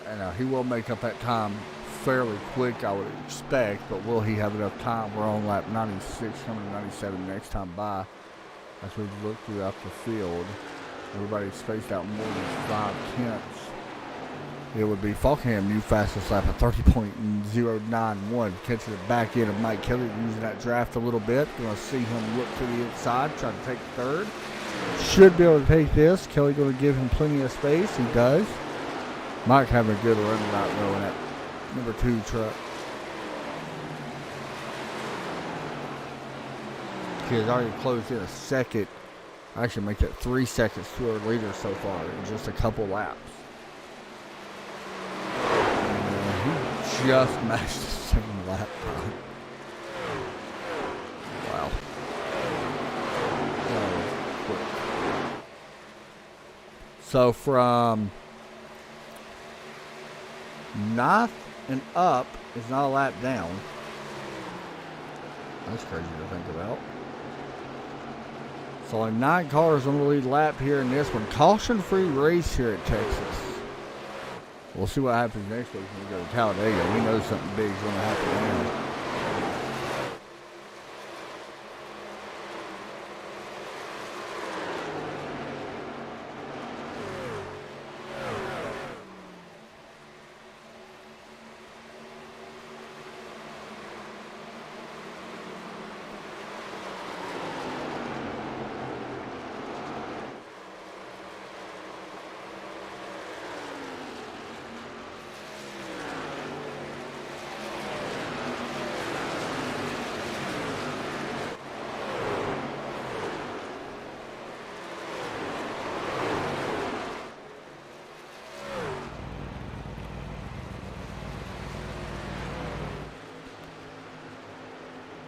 And he will make up that time fairly quick, I would expect. But will he have enough time? We're on lap 96, coming to 97 next time by. As we look throughout the field, everybody's spaced out more than 5 tenths. It would be Falkingham, new fastest lap at 30.091. Catching it back in of Mike Kelly, using that draft a little bit. Going to see him look to the inside, trying to take third. Should be able to take this. Kelly going to give him plenty of space. He does. Mike having a good run right though in that number 2 truck. He has already closed in a second. Actually make that 3 seconds to our leader so far in just a couple laps. He just matched the same lap time. Wow. So from 9th and up is not a lap down. That's crazy to think about. So only 9 cars on the lead lap here in this one. Caution-free race here at Texas. We'll see what happens next week when we go to Talladega. We know something big is going to happen now.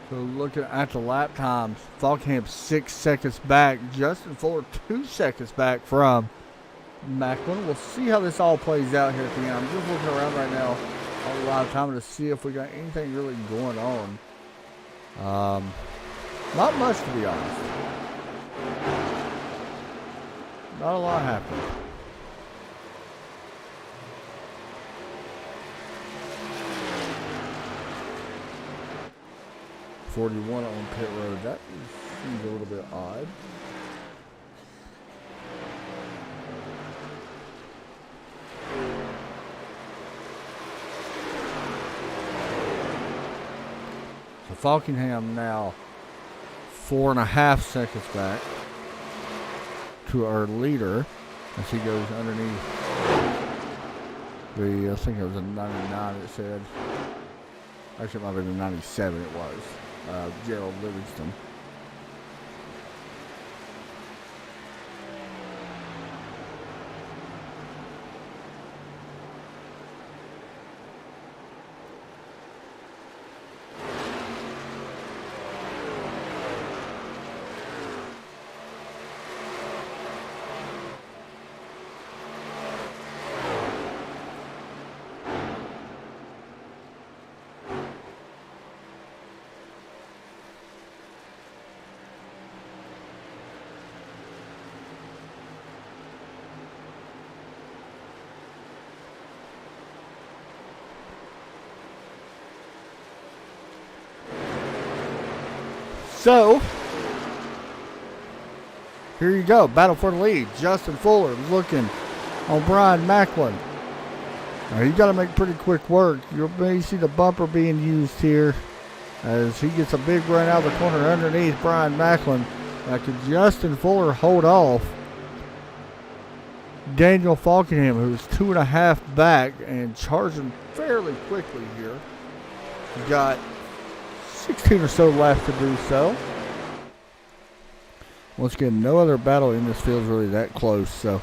So looking at the lap times, Falkingham 6 seconds back. Justin Fuller 2 seconds back from Macklin. We'll see how this all plays out here at the end. I'm just looking around right now on a lot of time to see if we got anything really going on. Not much, to be honest. Not a lot happening. .41 on pit road. That seems a little bit odd. So Falkingham now 4.5 seconds back to our leader as he goes underneath the, I think it was a 99 it said. Actually, it might have been a 97 it was. Gerald Livingston. So, here you go. Battle for the lead. Justin Fuller looking on Brian Macklin. Now, you got to make pretty quick work. You may see the bumper being used here as he gets a big run out of the corner underneath Brian Macklin. Now, could Justin Fuller hold off Daniel Falkingham, who's 2.5 back and charging fairly quickly here? He's got 16 or so left to do so. Once again, no other battle in this field is really that close. So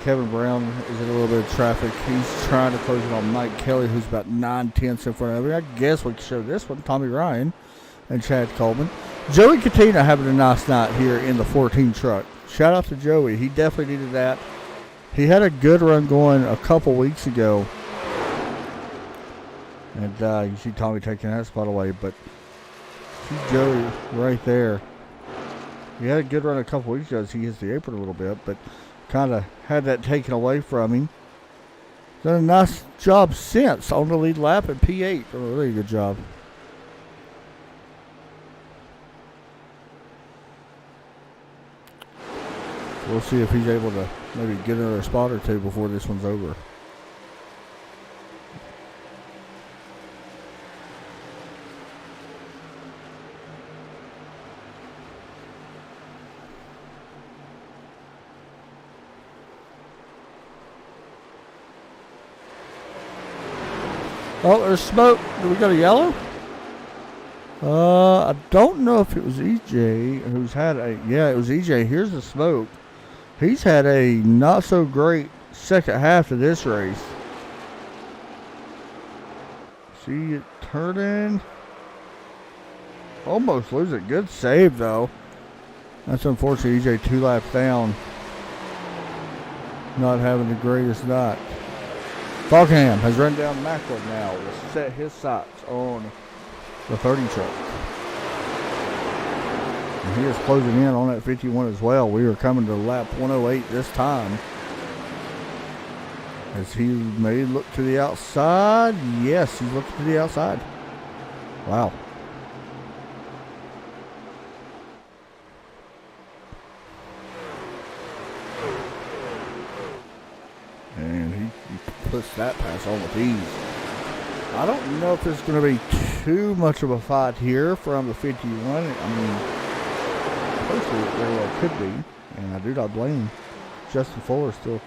Kevin Brown is in a little bit of traffic. He's trying to close it on Mike Kelly, who's about 9/10 in front of him. I guess we could show this one, Tommy Ryan and Chad Coleman. Joey Katina having a nice night here in the 14 truck. Shout out to Joey. He definitely needed that. He had a good run going a couple weeks ago. And you see Tommy taking that spot away, but see Joey right there. He had a good run a couple weeks ago as he hits the apron a little bit, but kind of had that taken away from him. Done a nice job since on the lead lap at P8. A really good job. We'll see if he's able to maybe get another spot or two before this one's over. Oh, there's smoke. Do we got a yellow? I don't know if it was EJ who's had a... Yeah, it was EJ. Here's the smoke. He's had a not so great second half of this race. See it turning. Almost lose it. Good save, though. That's unfortunate. EJ 2 laps down. Not having the greatest night. Faulkingham has run down Macklin now. Will set his sights on the 30 truck. And he is closing in on that 51 as well. We are coming to lap 108 this time. As he may look to the outside. Yes, he's looking to the outside. Wow. And he puts that pass on with ease. I don't know if it's going to be too much of a fight here from the 51. I mean, hopefully it very well could be. And I do not blame Justin Fuller. Still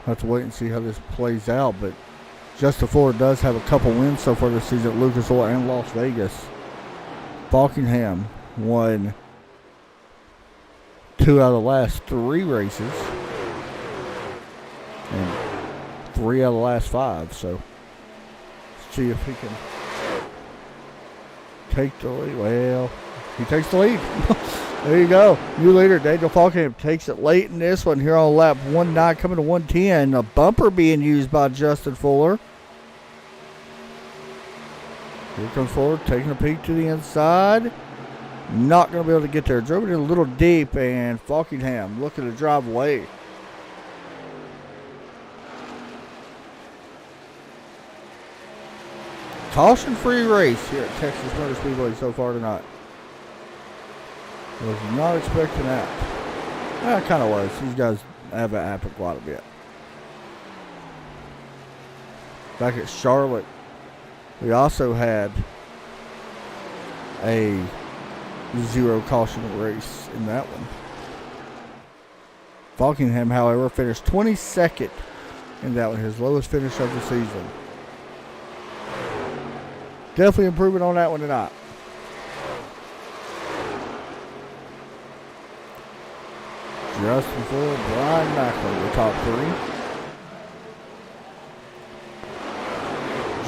have to wait and see how this plays out. But Justin Fuller does have a couple wins so far this season at Lucas Oil and Las Vegas. Faulkingham won 2 out of the last 3 races. And 3 out of the last 5, so let's see if he can take the lead. Well, he takes the lead. There you go. New leader, Daniel Faulkingham, takes it late in this one here on lap 1-9, coming to 110. A bumper being used by Justin Fuller. Here comes Fuller, taking a peek to the inside. Not going to be able to get there. Drove it in a little deep, and Faulkingham looking to drive away. Caution-free race here at Texas Motor Speedway so far tonight. Was not expecting that. Well, it kind of was. These guys have it happen quite a bit. Back at Charlotte, we also had a 0 caution race in that one. Faulkingham, however, finished 22nd in that one, his lowest finish of the season. Definitely improving on that one tonight. Justin Fuller, Brian Macklin, the top 3.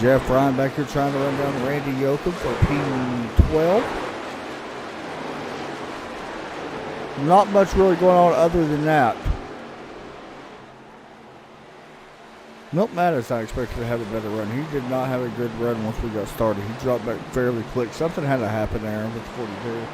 Jeff Ryan back here trying to run down Randy Yoakum for P12. Not much really going on other than that. Milt Mattis, I expected to have a better run. He did not have a good run once we got started. He dropped back fairly quick. Something had to happen there with 42.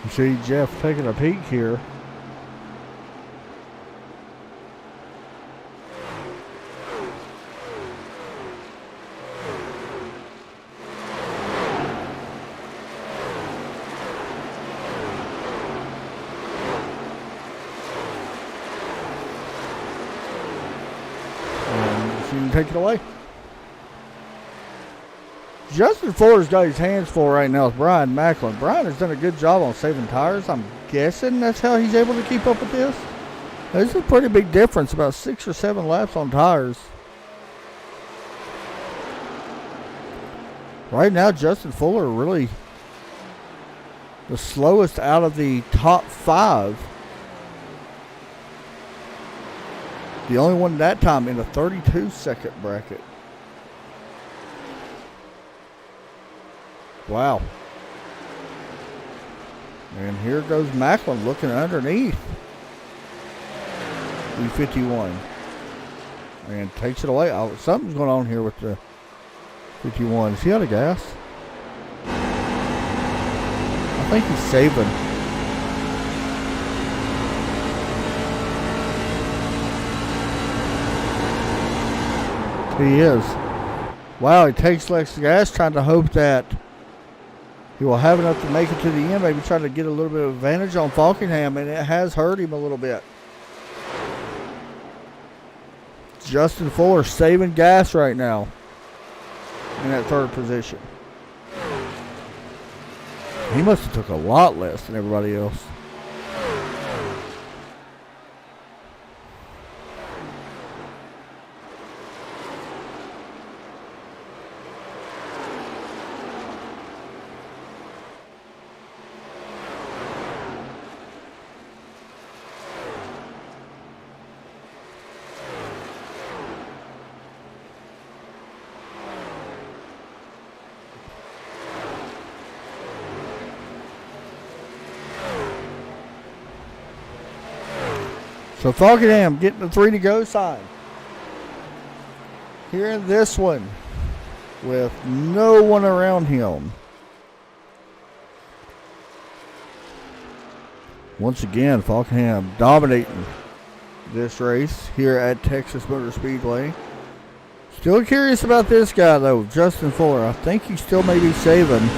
You see Jeff taking a peek here. And she can take it away. Justin Fuller's got his hands full right now with Brian Macklin. Brian has done a good job on saving tires. I'm guessing that's how he's able to keep up with this. There's a pretty big difference, about 6 or 7 laps on tires. Right now, Justin Fuller really the slowest out of the top 5. The only one that time in the 32-second bracket. Wow. And here goes Macklin looking underneath. E51. And takes it away. Oh, something's going on here with the 51. Is he out of gas? I think he's saving. He is. Wow, he takes less gas, trying to hope that he will have enough to make it to the end. Maybe trying to get a little bit of advantage on Falkingham, and it has hurt him a little bit. Justin Fuller saving gas right now in that third position. He must have took a lot less than everybody else. So Falkingham getting the 3 to go sign. Here in this one with no one around him. Once again, Falkingham dominating this race here at Texas Motor Speedway. Still curious about this guy though, Justin Fuller. I think he still may be saving.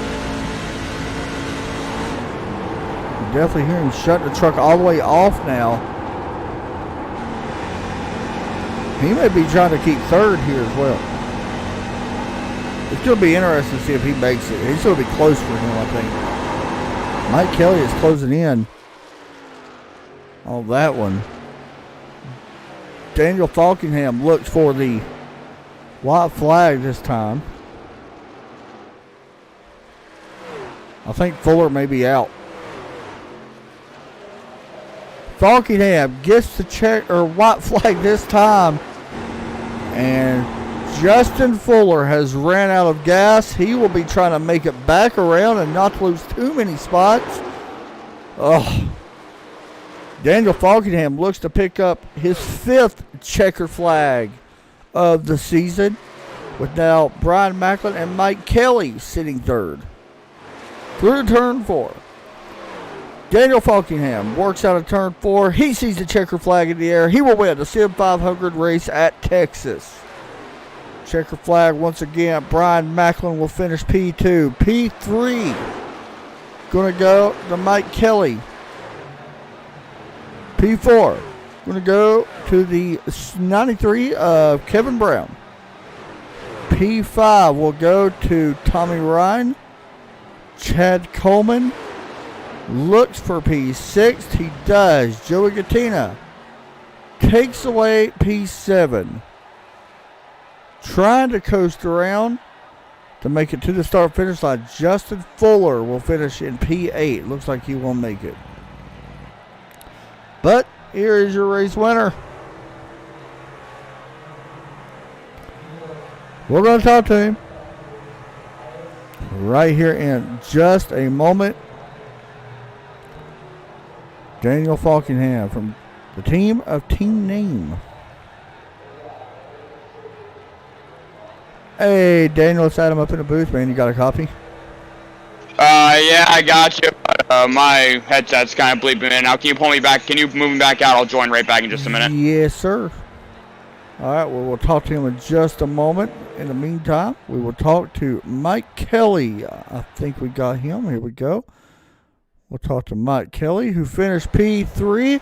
You definitely hear him shutting the truck all the way off now. He may be trying to keep third here as well. It's going to be interesting to see if he makes it. He's going to be close for him, I think. Mike Kelly is closing in on that one. Daniel Falkingham looks for the white flag this time. I think Fuller may be out. Falkingham gets the check or white flag this time. And Justin Fuller has ran out of gas. He will be trying to make it back around and not lose too many spots. Oh. Daniel Falkingham looks to pick up his 5th checker flag of the season, with now Brian Macklin and Mike Kelly sitting third. Through turn 4. Daniel Falkingham works out of turn 4. He sees the checker flag in the air. He will win the Sim500 race at Texas. Checker flag once again. Brian Macklin will finish P2. P3 going to go to Mike Kelly. P4 going to go to the 93 of Kevin Brown. P5 will go to Tommy Ryan. Chad Coleman looks for P6. He does. Joey Gattina takes away P7. Trying to coast around to make it to the start finish line. Justin Fuller will finish in P8. Looks like he won't make it. But here is your race winner. We're going to talk to him right here in just a moment. Daniel Falkingham from the team of Team Name. Hey, Daniel, let's add him up in the booth, man. You got a copy? Yeah, I got you. My headset's kind of bleeping in now. Can you pull me back? Can you move me back out? I'll join right back in just a minute. Yes, sir. All right, well, we'll talk to him in just a moment. In the meantime, we will talk to Mike Kelly. I think we got him. Here we go. We'll talk to Mike Kelly, who finished P3.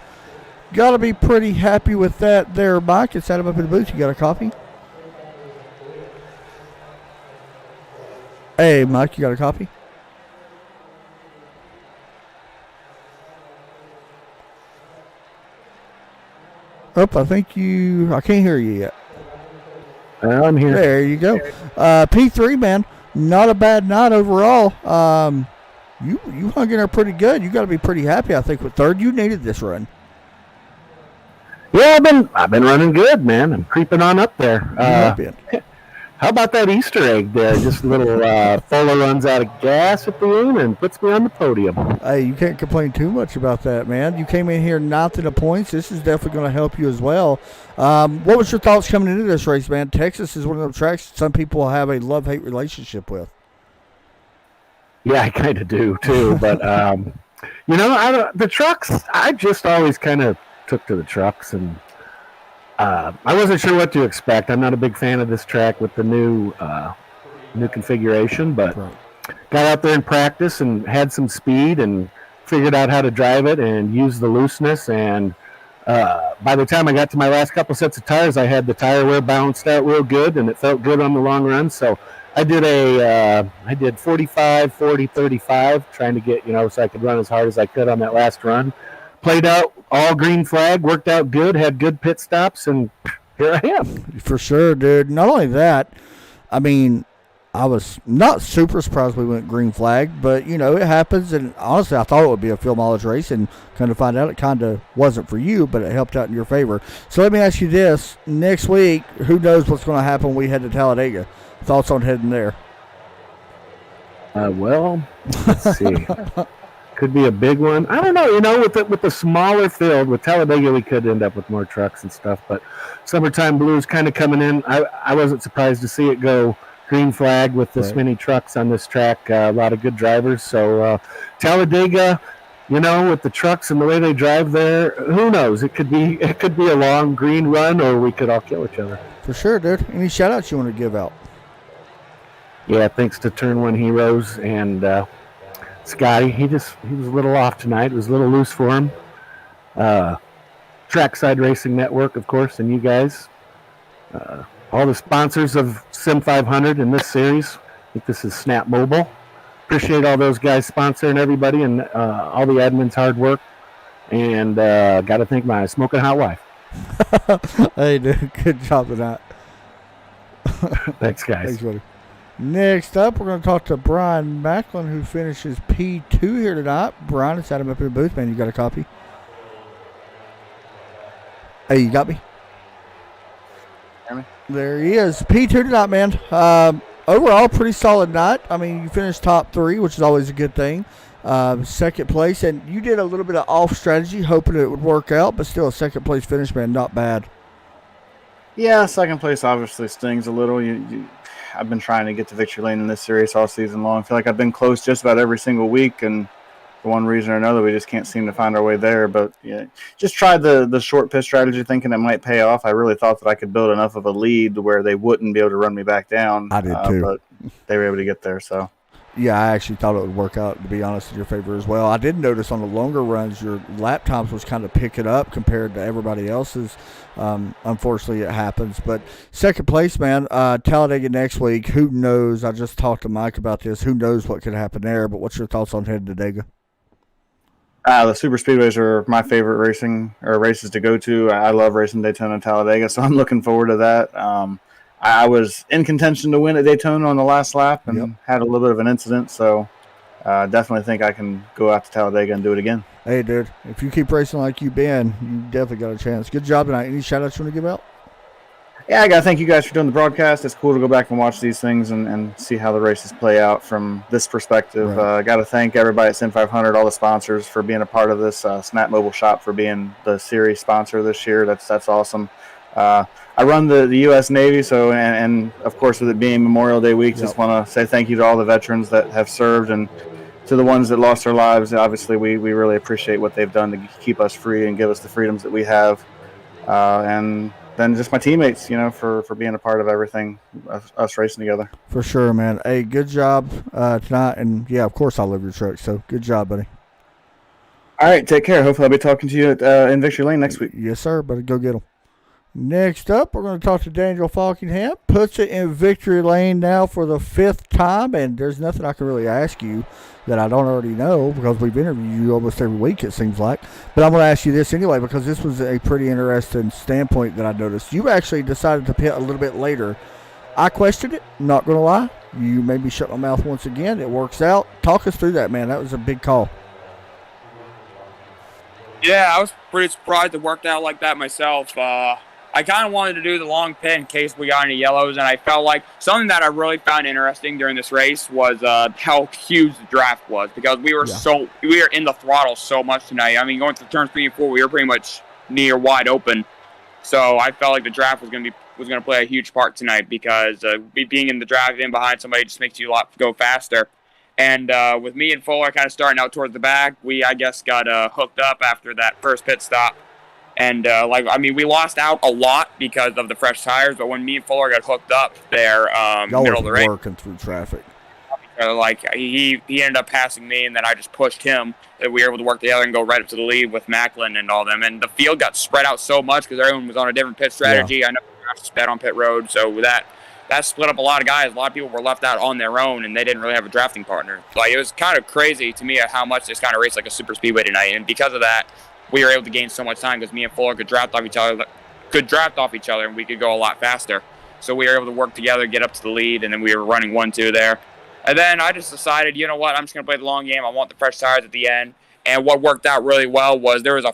Got to be pretty happy with that there, Mike. Let's add him up in the booth. You got a copy? Hey, Mike, you got a copy? Oh, I think I can't hear you yet. I'm here. There you go. P3, man, not a bad night overall. You hung in there pretty good. You got to be pretty happy, I think, with third. You needed this run. Yeah, I've been running good, man. I'm creeping on up there. How about that Easter egg there? Just a little Fuller runs out of gas at the end and puts me on the podium. Hey, you can't complain too much about that, man. You came in here 9th in the points. This is definitely going to help you as well. What was your thoughts coming into this race, man? Texas is one of those tracks some people have a love-hate relationship with. Yeah, I kind of do too. But the trucks. I just always kind of took to the trucks, and I wasn't sure what to expect. I'm not a big fan of this track with the new configuration, but got out there in practice and had some speed and figured out how to drive it and use the looseness. And by the time I got to my last couple sets of tires, I had the tire wear balanced out real good, and it felt good on the long run. So I did 45, 40, 35, trying to get, so I could run as hard as I could on that last run. Played out all green flag, worked out good, had good pit stops, and here I am. For sure, dude. Not only that, I mean, I was not super surprised we went green flag, but, it happens, and honestly, I thought it would be a field mileage race, and kind of find out it kind of wasn't for you, but it helped out in your favor. So let me ask you this. Next week, who knows what's going to happen when we head to Talladega? Thoughts on heading there? Well, let's see. Could be a big one. I don't know. With the smaller field, with Talladega, we could end up with more trucks and stuff. But Summertime Blues kind of coming in. I wasn't surprised to see it go green flag with this many trucks on this track. A lot of good drivers. So Talladega, with the trucks and the way they drive there, who knows? It could be a long green run, or we could all kill each other. For sure, dude. Any shout outs you want to give out? Yeah, thanks to Turn 1 Heroes and Scotty. He was a little off tonight. It was a little loose for him. Trackside Racing Network, of course, and you guys. All the sponsors of Sim500 in this series. I think this is Snap Mobile. Appreciate all those guys sponsoring everybody and all the admins' hard work. And got to thank my smoking hot wife. Hey, dude, good job of that. Thanks, guys. Thanks, buddy. Next up, we're going to talk to Brian Macklin, who finishes P2 here tonight. Brian, it's Adam up in the booth, man. You got a copy? Hey, you got me? There he is. P2 tonight, man. Overall, pretty solid night. I mean, you finished top 3, which is always a good thing. Second place, and you did a little bit of off strategy, hoping it would work out, but still a second place finish, man. Not bad. Yeah, second place obviously stings a little. I've been trying to get to victory lane in this series all season long. I feel like I've been close just about every single week, and for one reason or another, we just can't seem to find our way there. But yeah, just tried the short pit strategy, thinking it might pay off. I really thought that I could build enough of a lead to where they wouldn't be able to run me back down. I did too. But they were able to get there, so. Yeah, I actually thought it would work out, to be honest, in your favor as well. I did notice on the longer runs, your lap times was kind of picking up compared to everybody else's. Unfortunately, it happens. But second place, man, Talladega next week. Who knows? I just talked to Mike about this. Who knows what could happen there? But what's your thoughts on heading to Dega? The super speedways are my favorite races to go to. I love racing Daytona and Talladega, so I'm looking forward to that. I was in contention to win at Daytona on the last lap and had a little bit of an incident, so definitely think I can go out to Talladega and do it again. Hey, dude, if you keep racing like you've been, you definitely got a chance. Good job tonight. Any shout-outs you want to give out? Yeah, I got to thank you guys for doing the broadcast. It's cool to go back and watch these things and see how the races play out from this perspective. Right. I got to thank everybody at Sim500, all the sponsors, for being a part of this. Snap Mobile Shop for being the series sponsor this year. That's awesome. I run the U.S. Navy, so and of course with it being Memorial Day week, just want to say thank you to all the veterans that have served and to the ones that lost their lives. Obviously, we really appreciate what they've done to keep us free and give us the freedoms that we have. And then just my teammates, for being a part of everything, us racing together. For sure, man. Hey, good job tonight. And, yeah, of course I love your truck, so good job, buddy. All right, take care. Hopefully I'll be talking to you in Victory Lane next week. Yes, sir, buddy. Go get them. Next up, we're going to talk to Daniel Falkingham. Puts it in victory lane now for the 5th time, and there's nothing I can really ask you that I don't already know because we've interviewed you almost every week, it seems like. But I'm going to ask you this anyway because this was a pretty interesting standpoint that I noticed. You actually decided to pit a little bit later. I questioned it, not going to lie. You made me shut my mouth once again. It works out. Talk us through that, man. That was a big call. Yeah, I was pretty surprised it worked out like that myself. I kind of wanted to do the long pit in case we got any yellows, and I felt like something that I really found interesting during this race was how huge the draft was, because we were in the throttle so much tonight. I mean, going through turns 3 and 4, we were pretty much near wide open. So I felt like the draft was going to play a huge part tonight, because being in the draft in behind somebody just makes you go faster. And with me and Fuller kind of starting out towards the back, we, I guess, got hooked up after that first pit stop. And, we lost out a lot because of the fresh tires, but when me and Fuller got hooked up there, middle of the race, working through traffic. He ended up passing me, and then I just pushed him. That we were able to work together and go right up to the lead with Macklin and all them. And the field got spread out so much because everyone was on a different pit strategy. Yeah. I know we have to sped on pit road, so that split up a lot of guys. A lot of people were left out on their own, and they didn't really have a drafting partner. Like, it was kind of crazy to me how much this kind of raced like a super speedway tonight. And because of that, we were able to gain so much time because me and Fuller could draft off each other, and we could go a lot faster. So we were able to work together, get up to the lead, and then we were running 1-2 there. And then I just decided, you know what, I'm just going to play the long game. I want the fresh tires at the end. And what worked out really well was there was a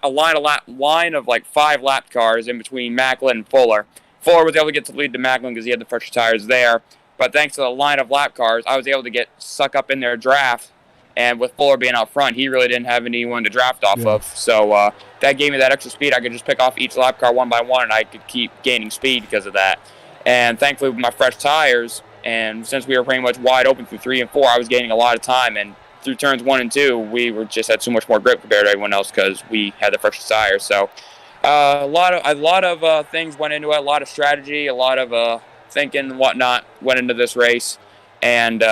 line of 5 lap cars in between Macklin and Fuller. Fuller was able to get to lead to Macklin because he had the fresh tires there. But thanks to the line of lap cars, I was able to get suck up in their draft. And with Fuller being out front, he really didn't have anyone to draft off of. So that gave me that extra speed. I could just pick off each lap car one by one, and I could keep gaining speed because of that. And thankfully, with my fresh tires, and since we were pretty much wide open through 3 and 4, I was gaining a lot of time. And through turns 1 and 2, we were just had so much more grip compared to everyone else because we had the fresh tires. So a lot of things went into it, a lot of strategy, a lot of thinking and whatnot went into this race. And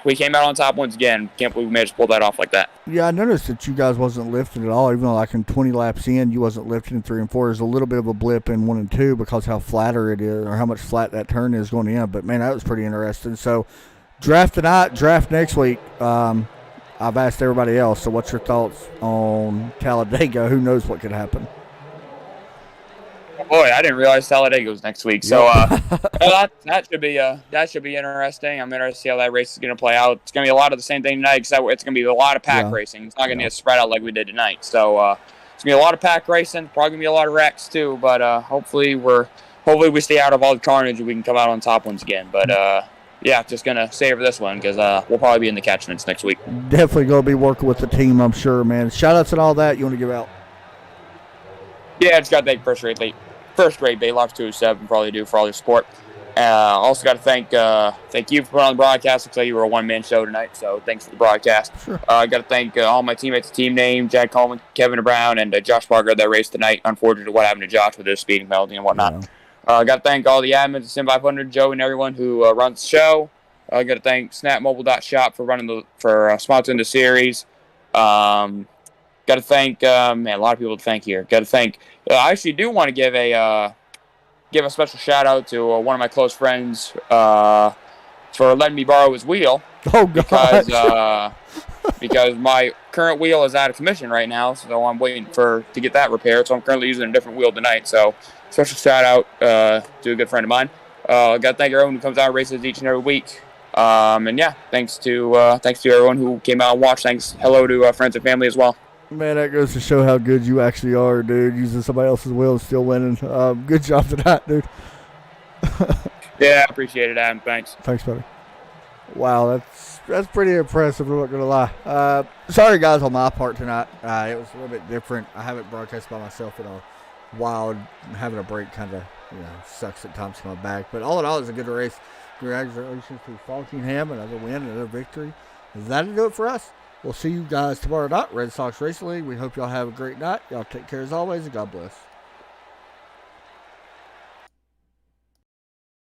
we came out on top once again. Can't believe we managed to pull that off like that. Yeah, I noticed that you guys wasn't lifting at all, even though in 20 laps in, you wasn't lifting in 3 and 4. There's a little bit of a blip in 1 and 2 because how flatter it is, or how much flat that turn is going in. But, man, that was pretty interesting. So, draft tonight, draft next week. I've asked everybody else, so what's your thoughts on Talladega? Who knows what could happen? Boy, I didn't realize Talladega was next week. So that should be interesting. I'm interested to see how that race is going to play out. It's going to be a lot of the same thing tonight, except it's going to be a lot of pack racing. It's not going to be a spread out like we did tonight. So it's going to be a lot of pack racing. Probably going to be a lot of wrecks too. But hopefully we stay out of all the carnage and we can come out on top once again. But just going to savor this one because we'll probably be in the catchments next week. Definitely going to be working with the team, I'm sure, man. Shout outs and all that you want to give out? Yeah, just got to thank First Grade Baylock 207 for all you do for all your support. Also got to thank you for putting on the broadcast. Looks like you were a one-man show tonight, so thanks for the broadcast. Sure. Got to thank all my teammates, team name, Jack Coleman, Kevin Brown, and Josh Parker that raced tonight. Unfortunately, what happened to Josh with his speeding penalty and whatnot. Got to thank all the admins at Sim500, Joe, and everyone who runs the show. Got to thank snapmobile.shop for sponsoring the series. Got to thank a lot of people to thank here. Got to thank. I actually do want to give a special shout out to one of my close friends for letting me borrow his wheel. Oh God! Because my current wheel is out of commission right now, so I'm waiting to get that repaired. So I'm currently using a different wheel tonight. So special shout out to a good friend of mine. Got to thank everyone who comes out and races each and every week. Thanks to everyone who came out and watched. Hello to friends and family as well. Man, that goes to show how good you actually are, dude. Using somebody else's wheel and still winning. Good job tonight, dude. Yeah, I appreciate it, Adam. Thanks. Thanks, buddy. Wow, that's pretty impressive. I'm not gonna lie. Sorry, guys, on my part tonight. It was a little bit different. I haven't broadcast by myself in a while. Having a break kind of sucks at times to my back. But all in all, it was a good race. Congratulations to Falkingham, another win, another victory. That'll do it for us. We'll see you guys tomorrow night, Red Sox Racing League. We hope y'all have a great night. Y'all take care as always, and God bless.